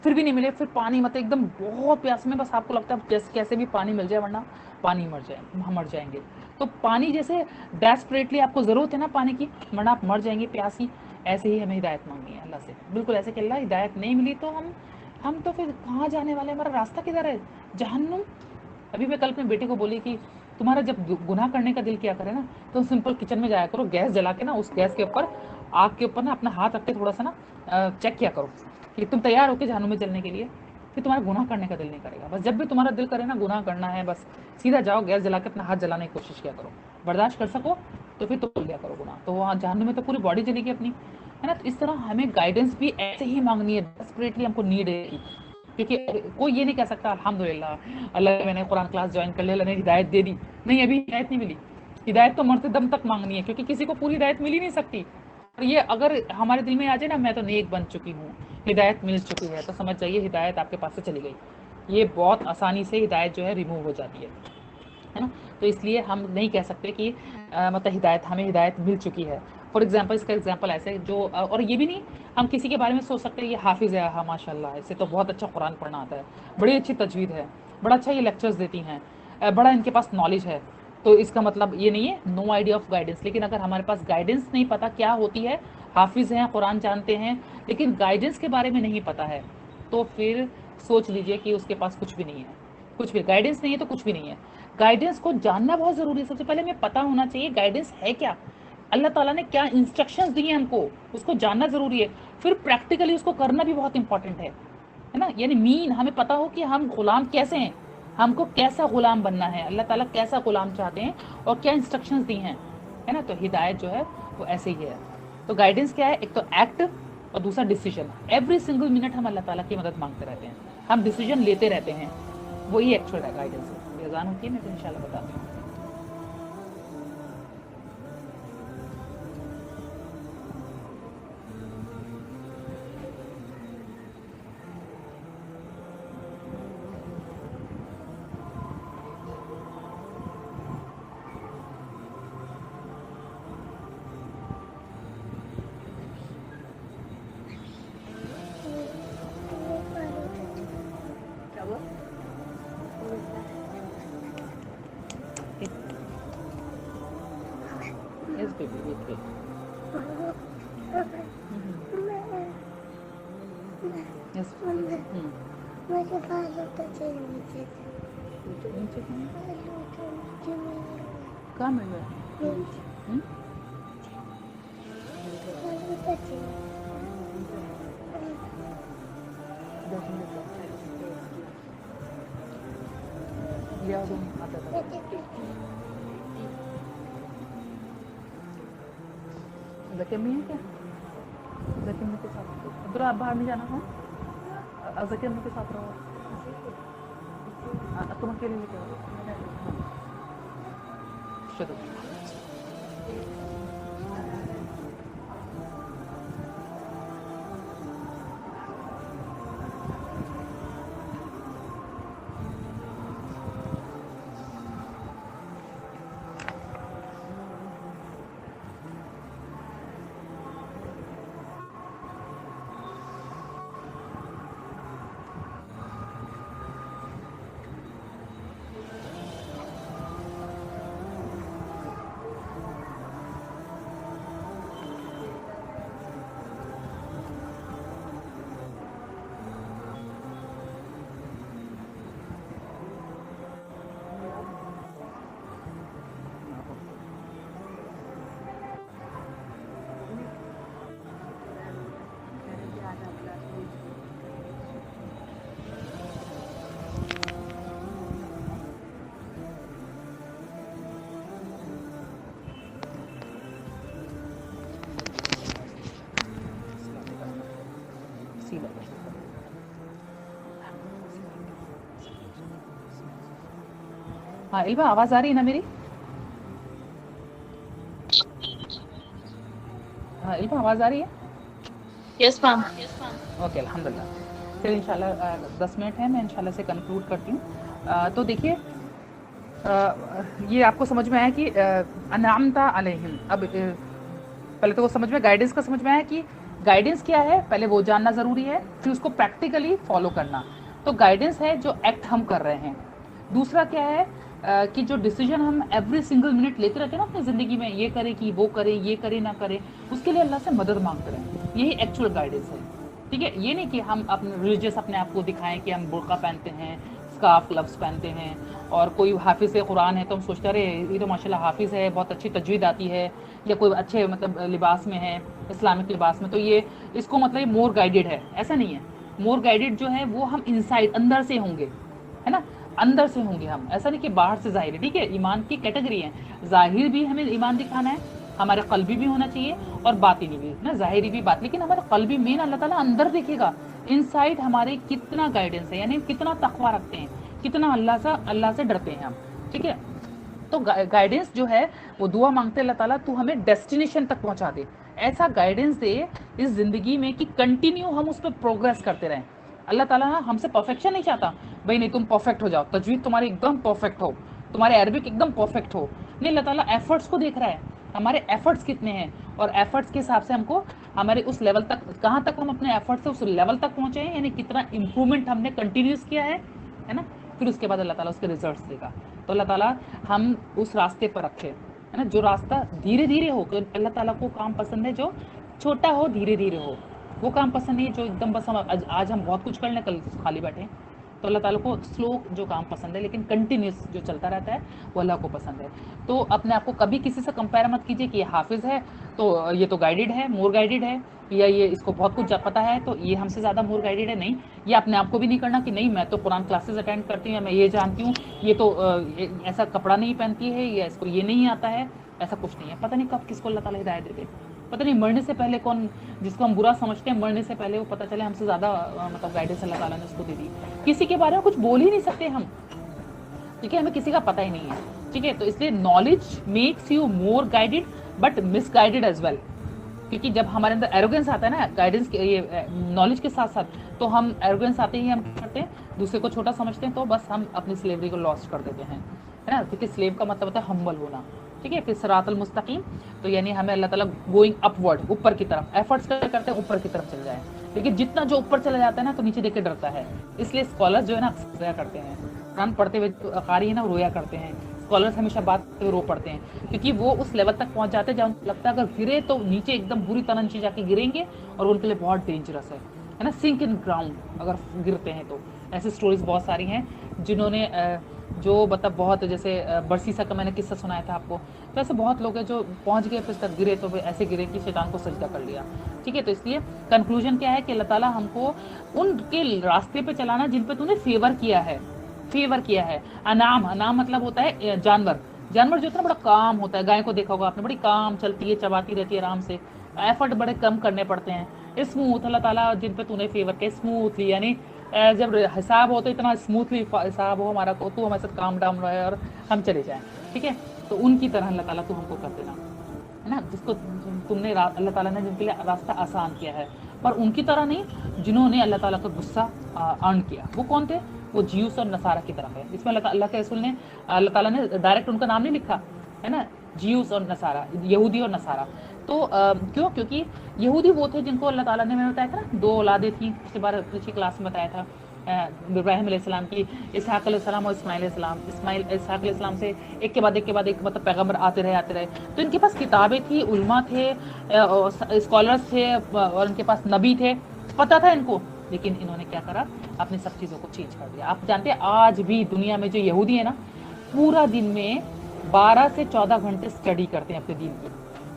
फिर भी नहीं मिले, फिर पानी मतलब एकदम बहुत प्यास में, बस आपको लगता है जैसे कैसे भी पानी मिल जाए वरना पानी मर जाए, हम मर जाएंगे। तो पानी जैसे डेस्परेटली आपको ज़रूरत है ना पानी की, वरना आप मर जाएंगे प्यासी, ऐसे ही हमें हिदायत मांगनी है अल्लाह से। बिल्कुल ऐसे कि अल्लाह हिदायत नहीं मिली तो हम तो फिर कहाँ जाने वाले, हमारा रास्ता किधर है, जहन्नुम। अभी मैं कल अपने बेटे को बोली कि तुम्हारा जब गुनाह करने का दिल किया करे ना, तो सिंपल किचन में जाया करो, गैस जला के ना, उस गैस के ऊपर, आग के ऊपर ना अपना हाथ रख के थोड़ा सा ना चेक किया करो कि तुम तैयार हो के जहन्नुम में जलने के लिए, फिर तुम्हारा गुनाह करने का दिल नहीं करेगा। बस जब भी तुम्हारा दिल करे ना गुनाह करना है, बस सीधा जाओ गैस जला के अपना हाथ जलाने की कोशिश किया करो, बर्दाश्त कर सको तो फिर तो कर लिया करो गुनाह, तो वहाँ जहन्नुम में तो पूरी बॉडी जलेगी अपनी, है ना। तो इस तरह हमें गाइडेंस भी ऐसे ही मांगनी है, डेस्परेटली हमको नीड है। क्योंकि कोई ये नहीं कह सकता अल्हम्दुलिल्लाह अल्लाह मैंने कुरान क्लास ज्वाइन कर लिया, अल्लाह ने हिदायत दे दी, नहीं अभी हिदायत नहीं मिली। हिदायत तो मरते दम तक मांगनी है, क्योंकि किसी को पूरी हिदायत मिल ही नहीं सकती। और ये अगर हमारे दिल में आ जाए ना, मैं तो नेक बन चुकी हूँ, हिदायत मिल चुकी है, तो समझ जाइए हिदायत आपके पास से चली गई। ये बहुत आसानी से हिदायत जो है रिमूव हो जाती है ना। तो इसलिए हम नहीं कह सकते कि मतलब हमें हिदायत मिल चुकी है। फॉर एग्जांपल, इसका एग्जांपल ऐसे जो और ये भी नहीं हम किसी के बारे में सोच सकते हैं ये हाफिज़ है, हाँ माशाल्लाह इसे तो बहुत अच्छा कुरान पढ़ना आता है, बड़ी अच्छी तजवीद है, बड़ा अच्छा ये लेक्चर्स देती हैं, बड़ा इनके पास नॉलेज है, तो इसका मतलब ये नहीं है नो आइडिया ऑफ गाइडेंस। लेकिन अगर हमारे पास गाइडेंस नहीं पता क्या होती है, हाफिज़ हैं, कुरान जानते हैं, लेकिन गाइडेंस के बारे में नहीं पता है, तो फिर सोच लीजिए कि उसके पास कुछ भी नहीं है। कुछ भी गाइडेंस नहीं है तो कुछ भी नहीं है। गाइडेंस को जानना बहुत ज़रूरी है। सबसे पहले हमें पता होना चाहिए गाइडेंस है क्या, अल्लाह ताला ने क्या इंस्ट्रक्शंस दी हैं हमको, उसको जानना ज़रूरी है। फिर प्रैक्टिकली उसको करना भी बहुत इंपॉर्टेंट है ना। यानी हमें पता हो कि हम गुलाम कैसे हैं, हमको कैसा गुलाम बनना है, अल्लाह ताला कैसा गुलाम चाहते हैं और क्या इंस्ट्रक्शंस दी हैं, है ना। तो हिदायत जो है वो ऐसे ही है। तो गाइडेंस क्या है, एक तो एक्ट और दूसरा डिसीजन। एवरी सिंगल मिनट हम अल्लाह ताला की मदद मांगते रहते हैं, हम डिसीजन लेते रहते हैं, वही एक्चुअल गाइडेंस है। अज़ान होती है, मैं तो इंशाल्लाह बताती हूँ। baby, wait. Yes.
मुझे बालों का चेन नीचे
नीचे कहाँ मिल रहा है?
बालों का चेन
लिया तुम आता था ज़कीर में है क्या? ज़कीर में के साथ उधर आप बाहर नहीं जाना है? ज़कीर में के साथ रहो। तुम अकेले लेके आओ। चलो हाँ इल्बा आवाज़ आ रही है ना मेरी? हाँ इल्बा आवाज़ आ रही है?
Yes, ma'am.
ओके अल्हम्दुलिल्लाह। फिर इंशाल्लाह 10 मिनट है, मैं इंशाल्लाह से कंक्लूड करती हूँ। तो देखिए ये आपको समझ में आया कि अनअमता अलैहिम। अब पहले तो वो समझ में गाइडेंस का समझ में आया कि गाइडेंस क्या है, पहले वो जानना ज़रूरी है, फिर उसको प्रैक्टिकली फॉलो करना। तो गाइडेंस है जो एक्ट हम कर रहे हैं। दूसरा क्या है कि जो डिसीजन हम एवरी सिंगल मिनट लेते रहते हैं ना अपनी ज़िंदगी में, ये करें कि वो करें, ये करें ना करें, उसके लिए अल्लाह से मदद मांगते रहें। यही एक्चुअल गाइडेंस है, ठीक है। ये नहीं कि हम अपने रिलीजियस अपने आप को दिखाएं कि हम बुर्का पहनते हैं, स्कार्फ ग्लव्स पहनते हैं, और कोई हाफिज़ कुरान है तो हम सोचते अरे ये तो माशाल्लाह हाफिज़ है, बहुत अच्छी तजवीद आती है, या कोई अच्छे मतलब लिबास में है, इस्लामिक लिबास में, तो ये इसको मतलब मोर गाइडेड है। ऐसा नहीं है। मोर गाइडेड जो है वो हम इनसाइड अंदर से होंगे, है ना, अंदर से होंगे हम, ऐसा नहीं कि बाहर से ज़ाहिर है, ठीक है। ईमान की कैटेगरी है, ज़ाहिर भी हमें ईमान दिखाना है, हमारे कल्बी भी होना चाहिए और बातिनी भी ना, ज़ाहिरी भी बात, लेकिन हमारा कल्बी मेन अल्लाह ताला अंदर देखेगा, इनसाइड हमारे कितना गाइडेंस है, यानी कितना तकवा रखते हैं, कितना अल्लाह से डरते हैं हम, ठीक है। तो गाइडेंस जो है वो दुआ मांगते अल्लाह ताला तू हमें डेस्टिनेशन तक पहुंचा दे, ऐसा गाइडेंस दे इस ज़िंदगी में कि कंटिन्यू हम उस पर प्रोग्रेस करते रहें। अल्लाह ताला हमसे परफेक्शन नहीं चाहता, भाई नहीं तुम परफेक्ट हो जाओ, तजवीद तुम्हारी एकदम परफेक्ट हो, तुम्हारे अरबिक एकदम परफेक्ट हो, नहीं, अल्लाह ताला एफर्ट्स को देख रहा है, हमारे एफर्ट्स कितने हैं, और एफर्ट्स के हिसाब से हमको हमारे उस लेवल तक, कहाँ तक हम अपने एफर्ट्स से उस लेवल तक पहुँचे हैं, यानी कितना इम्प्रूवमेंट हमने कंटिन्यूस किया है ना, फिर उसके बाद अल्लाह ताला उसके रिजल्ट्स देगा। तो अल्लाह ताला हम उस रास्ते पर रखे, है ना, जो रास्ता धीरे धीरे हो। अल्लाह ताला को काम पसंद है जो छोटा हो, धीरे धीरे हो, वो काम पसंद नहीं है जो एकदम बस हम आज हम बहुत कुछ कर लें, कल खाली बैठे। तो अल्लाह ताला को स्लो जो काम पसंद है, लेकिन कंटिन्यूस जो चलता रहता है वो अल्लाह को पसंद है। तो अपने आप को कभी किसी से कंपेयर मत कीजिए कि ये हाफिज़ है तो ये तो गाइडेड है, मोर गाइडेड है, या ये इसको बहुत कुछ पता है तो ये हमसे ज़्यादा मोर गाइडेड है। नहीं, ये अपने आप को भी नहीं करना कि नहीं मैं तो कुरान क्लासेस अटेंड करती हूँ, मैं ये जानती हूँ, ये तो ऐसा कपड़ा नहीं पहनती है, या इसको ये नहीं आता है, ऐसा कुछ नहीं है। पता नहीं कब किसको अल्लाह ताला हिदायत देते, पता नहीं मरने से पहले कौन, जिसको हम बुरा समझते हैं, मरने से पहले वो पता चले हमसे ज़्यादा मतलब गाइडेंस अल्लाह ताला ने उसको दे दी। किसी के बारे में कुछ बोल ही नहीं सकते हम, ठीक है, हमें किसी का पता ही नहीं है, ठीक है। तो इसलिए knowledge makes you more guided but misguided as well, क्योंकि जब हमारे अंदर एरोगेंस आता है ना गाइडेंस के, ये नॉलेज के साथ साथ, तो हम एरोगेंस आते ही हम करते हैं, दूसरे को छोटा समझते हैं, तो बस हम अपनी स्लेवरी को लॉस्ट कर देते हैं, है ना, क्योंकि स्लेव का मतलब होता है हम्बल होना, ठीक है। फिर सिरातल मुस्तकीम, तो यानी हमें अल्लाह ताला गोइंग अपवर्ड, ऊपर की तरफ एफर्ट्स करते हैं, ऊपर की तरफ चल जाए, लेकिन जितना जो ऊपर चला जाता है ना तो नीचे देख के डरता है। इसलिए स्कॉलर्स जो है ना रोया करते हैं, कुरान पढ़ते हुए कारी है ना रोया करते हैं, اسکالرس ہمیشہ بات پہ رو پڑتے ہیں کیونکہ وہ اس لیول تک پہنچ جاتے ہیں جہاں ان کو لگتا ہے اگر گرے تو نیچے ایک دم بری طرح نیچے جا کے گریں گے اور ان کے لیے بہت ڈینجرس ہے نا، سنک ان گراؤنڈ اگر گرتے ہیں تو. ایسی اسٹوریز بہت ساری ہیں جنہوں نے جو مطلب بہت جیسے برسیسا کا میں نے قصہ سنایا تھا آپ کو، تو ایسے بہت لوگ ہیں جو پہنچ گئے پھر تک گرے تو ایسے گرے کہ شیطان کو سجدہ کر لیا. ٹھیک ہے، تو اس لیے کنکلوژن کیا ہے کہ اللہ تعالیٰ ہم کو ان کے راستے پہ چلانا جن پہ تو نے فیور کیا ہے. انعام مطلب ہوتا ہے جانور جو اتنا بڑا کام ہوتا ہے. گائے کو دیکھا ہوگا آپ نے، بڑی کام چلتی ہے، چباتی رہتی ہے آرام سے، ایفرٹ بڑے کم کرنے پڑتے ہیں. اسموتھ، اللہ تعالیٰ جن پہ تو نے فیور کیا اسموتھلی، یعنی جب حساب ہو تو اتنا اسموتھلی حساب ہو ہمارا کو، تو ہمارے ساتھ کام ڈاؤن رہے اور ہم چلے جائیں. ٹھیک ہے، تو ان کی طرح اللہ تعالیٰ تو ہم کو کر دینا ہے نا، جس کو تم نے اللہ تعالیٰ نے جن کے لیے راستہ آسان کیا ہے، پر ان کی طرح نہیں جنہوں نے اللہ تعالیٰ کا غصہ ارن کیا. وہ کون تھے؟ وہ جیوس اور نصارہ کی طرف ہے. اس میں اللہ کے رسول نے، اللہ تعالیٰ نے ڈائریکٹ ان کا نام نہیں لکھا ہے نا، جیوس اور نصارہ، یہودی اور نصارہ. تو کیوں؟ کیونکہ یہودی وہ تھے جن کو اللہ تعالیٰ نے، میں نے بتایا تھا نا 2 اولادیں تھیں، اس کے بارے پچھلی کلاس میں بتایا تھا، ابراہیم علیہ السلام کی، اسحاق علیہ السلام اور اسماعیل علیہ السلام. اسحاق علیہ السلام سے ایک کے بعد ایک مطلب پیغمبر آتے رہے. تو ان کے پاس کتابیں تھی، علماء تھے، اسکالرس تھے، اور ان کے پاس نبی تھے، پتہ تھا ان کو. لیکن انہوں نے کیا کرا؟ اپنی سب چیزوں کو چینج کر دیا. آپ جانتے ہیں آج بھی دنیا میں جو یہودی ہیں نا، پورا دن میں 12 سے 14 گھنٹے اسٹڈی کرتے ہیں اپنے دین کی،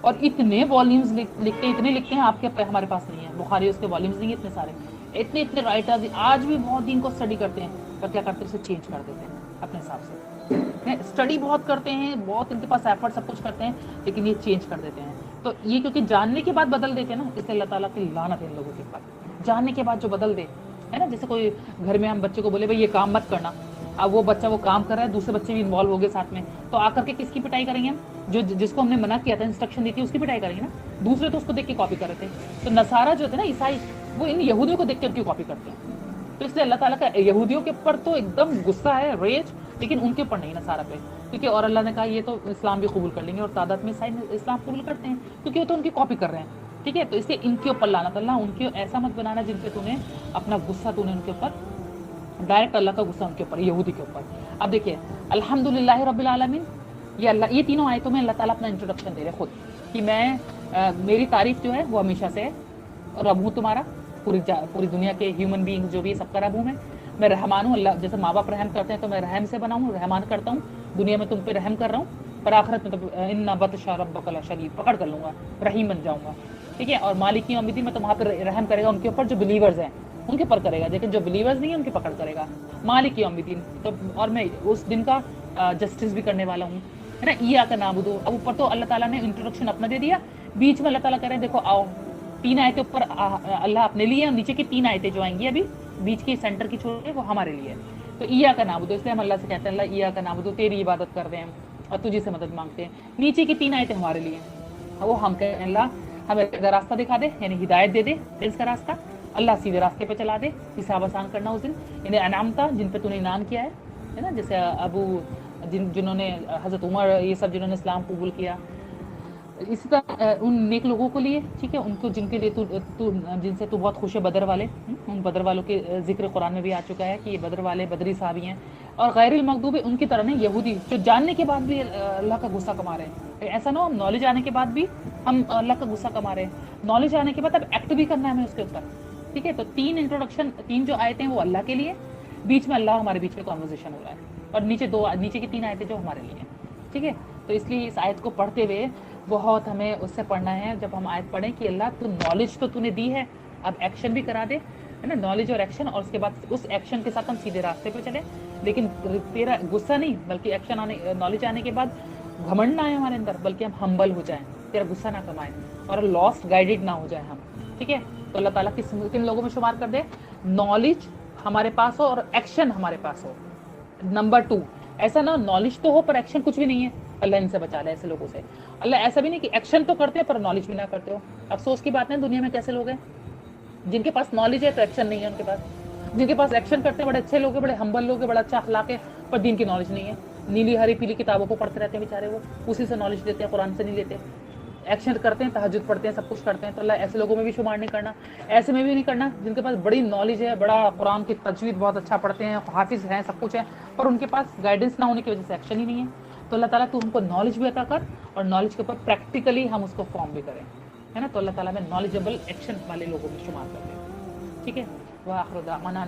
اور اتنے والیومز لکھتے ہیں آپ کے ہمارے پاس نہیں ہے. بخاری اس کے والیومز نہیں ہیں اتنے سارے، اتنے رائٹرز آج بھی بہت دین کو اسٹڈی کرتے ہیں، پر کیا کرتے ہیں؟ اسے چینج کر دیتے ہیں اپنے حساب سے. اسٹڈی بہت کرتے ہیں، بہت ان کے پاس ایفرٹ سب کچھ کرتے ہیں، لیکن یہ چینج کر دیتے ہیں. تو یہ کیونکہ جاننے کے بعد بدل دیتے ہیں نا، اس لیے اللہ تعالیٰ کی لعنت ہے ان لوگوں کے پاس. جاننے کے بعد جو بدل دے ہے نا، جیسے کوئی گھر میں ہم بچے کو بولے بھائی یہ کام مت کرنا، اب وہ بچہ وہ کام کر رہا ہے، دوسرے بچے بھی انوالو ہو گئے ساتھ میں، تو آ کر کے کس کی پٹائی کریں گے ہم؟ جس کو ہم نے منع کیا تھا، انسٹرکشن دی تھی، اس کی پٹائی کریں گے نا. دوسرے تو اس کو دیکھ کے کاپی کر رہے تھے. تو نصارہ جو تھے نا، عیسائی، وہ ان یہودیوں کو دیکھ کے ان کی کاپی کرتے ہیں. تو اس لیے اللہ تعالیٰ کا یہودیوں کے اوپر تو ایک دم غصہ ہے، ریج، لیکن ان کے اوپر نہیں، نصارہ پہ. کیونکہ اور اللہ نے کہا یہ تو اسلام بھی قبول کر لیں گے، اور تعداد میں عیسائی اسلام قبول کرتے ہیں کیونکہ وہ تو ان کی کاپی کر رہے ہیں. ٹھیک ہے، تو اس لیے ان کے اوپر لعنت. اللہ ان کے ایسا مت بنانا جن پہ تو نے اپنا غصہ تو نے ان کے اوپر ڈائریکٹ، اللہ کا غصہ ان کے اوپر، یہودی کے اوپر. اب دیکھیے الحمدللہ رب العالمین، یہ تینوں آیتوں میں اللہ تعالیٰ اپنا انٹروڈکشن دے رہے خود کہ میں میری تعریف جو ہے وہ ہمیشہ سے ہے، رب ہوں تمہارا، پوری دنیا کے ہیومن بینگ جو بھی سب کا رب ہوں میں رحمان ہوں. اللہ جیسے ماں باپ رحم کرتے ہیں تو میں رحم سے بنا ہوں، رحمان کرتا ہوں. دنیا میں تم پہ رحم کر رہا ہوں، پر آخرت میں تو ان بطش ربک لشدید، پکڑ کر لوں گا، رحیم بن جاؤں گا. ٹھیک ہے، اور مالک یوم الدین میں تو وہاں پہ رحم کرے گا ان کے اوپر جو بلیورز ہیں ان کے اوپر کرے گا، لیکن جو بلیورز نہیں ہیں ان کی پکڑ کرے گا. مالک یوم الدین تو، اور میں اس دن کا جسٹس بھی کرنے والا ہوں، ہے نا. ایاک نعبد، اب اوپر تو اللہ تعالیٰ نے انٹروڈکشن اپنا دے دیا، بیچ میں اللہ تعالیٰ کہہ رہے ہیں دیکھو آؤ، 3 آیتیں اوپر اللہ اپنے لیے، اور نیچے کی 3 آیتیں جو آئیں گی ابھی بیچ کی سینٹر کی چھوڑ کے وہ ہمارے لیے. تو ایاک نعبد، اس لیے ہم اللہ سے کہتے ہیں اللہ ایاک نعبد، تیری عبادت کر رہے ہیں اور تجھے سے مدد مانگتے ہیں. نیچے کی 3 آیتیں ہمارے لیے، وہ ہم کہیں اللہ ہمیں راستہ دکھا دے، یعنی ہدایت دے دے اس کا راستہ، اللہ سیدھے راستے پہ چلا دے، حساب آسان کرنا اس دن. یعنی انعامتا، جن پہ تو نے انعام کیا ہے نا، جیسے ابو جنہوں نے حضرت عمر، یہ سب جنہوں نے اسلام قبول کیا، اسی طرح ان نیک لوگوں کو لیے. ٹھیک ہے، ان کو جن کے لیے جن سے تو بہت خوش ہے، بدر والے، ان بدر والوں کے ذکر قرآن میں بھی آ چکا ہے کہ یہ بدر والے بدری صحابی ہیں. اور غیر المغضوب ان کی طرح نہیں، یہودی جو جاننے کے بعد بھی اللہ کا غصہ کما رہے ہیں. ایسا نہ ہو ہم نالج آنے کے بعد بھی ہم اللہ کا غصہ کما رہے ہیں، نالج آنے کے بعد اب ایکٹ بھی کرنا ہے ہمیں اس کے اوپر. ٹھیک ہے، تو 3 انٹروڈکشن، 3 جو آیتیں ہیں وہ اللہ کے لیے، بیچ میں اللہ ہمارے بیچ میں کانورزیشن ہو رہا ہے، اور نیچے کی 3 آیتیں جو ہمارے لیے ہیں. ٹھیک ہے، تو اس لیے اس آیت کو پڑھتے ہوئے بہت ہمیں اس سے پڑھنا ہے. جب ہم آیت پڑھیں کہ اللہ تو نالج تو نے دی ہے، اب ایکشن بھی کرا دے، ہے نا، نالج اور ایکشن، اور اس کے بعد اس ایکشن کے ساتھ ہم سیدھے راستے پہ چلیں. لیکن تیرا غصہ نہیں، بلکہ ایکشن آنے، نالج آنے کے بعد گھمنڈ نہ آئے ہمارے اندر، بلکہ ہم ہمبل ہو جائیں، تیرا غصہ نہ کمائیں، اور لاسٹ گائیڈڈ نہ ہو جائیں ہم. ٹھیک ہے، تو اللہ تعالیٰ کن لوگوں میں شمار کر دے؟ نالج ہمارے پاس ہو اور ایکشن ہمارے پاس ہو. نمبر 2، ایسا نہ نالج تو ہو پر ایکشن کچھ بھی نہیں ہے، اللہ ان سے بچا لے ایسے لوگوں سے. اللہ ایسا بھی نہیں کہ ایکشن تو کرتے ہیں پر نالج بھی نہ کرتے ہو. افسوس کی بات ہے دنیا میں کیسے لوگ ہیں جن کے پاس نالج ہے تو ایکشن نہیں ہے ان کے پاس، جن کے پاس ایکشن کرتے ہیں بڑے اچھے لوگ ہیں، بڑے ہمبل لوگ ہیں، بڑا اچھا اخلاق ہے، پر دین کی نالج نہیں ہے. نیلی ہری پیلی کتابوں کو پڑھتے رہتے ہیں بیچارے، وہ اسی سے نالج لیتے ہیں، قرآن سے نہیں لیتے. ایکشن کرتے ہیں، تہجد پڑھتے ہیں، سب کچھ کرتے ہیں. تو اللہ ایسے لوگوں میں بھی شمار نہیں کرنا، ایسے میں بھی نہیں کرنا جن کے پاس بڑی نالج ہے، بڑا قرآن کی تجوید بہت اچھا پڑھتے ہیں، حافظ ہیں، سب کچھ ہے، پر ان کے پاس گائیڈنس نہ ہونے کی وجہ سے ایکشن ہی نہیں ہے. تو اللہ تعالیٰ تو ہم کو نالج بھی عطا کر اور نالج کے اوپر پریکٹیکلی ہم اس کو فارم بھی کریں, ہے نا. تو اللہ تعالیٰ میں نالجبل ایکشن والے لوگوں میں شمار کر دیں. ٹھیک ہے. وآخر دعوانا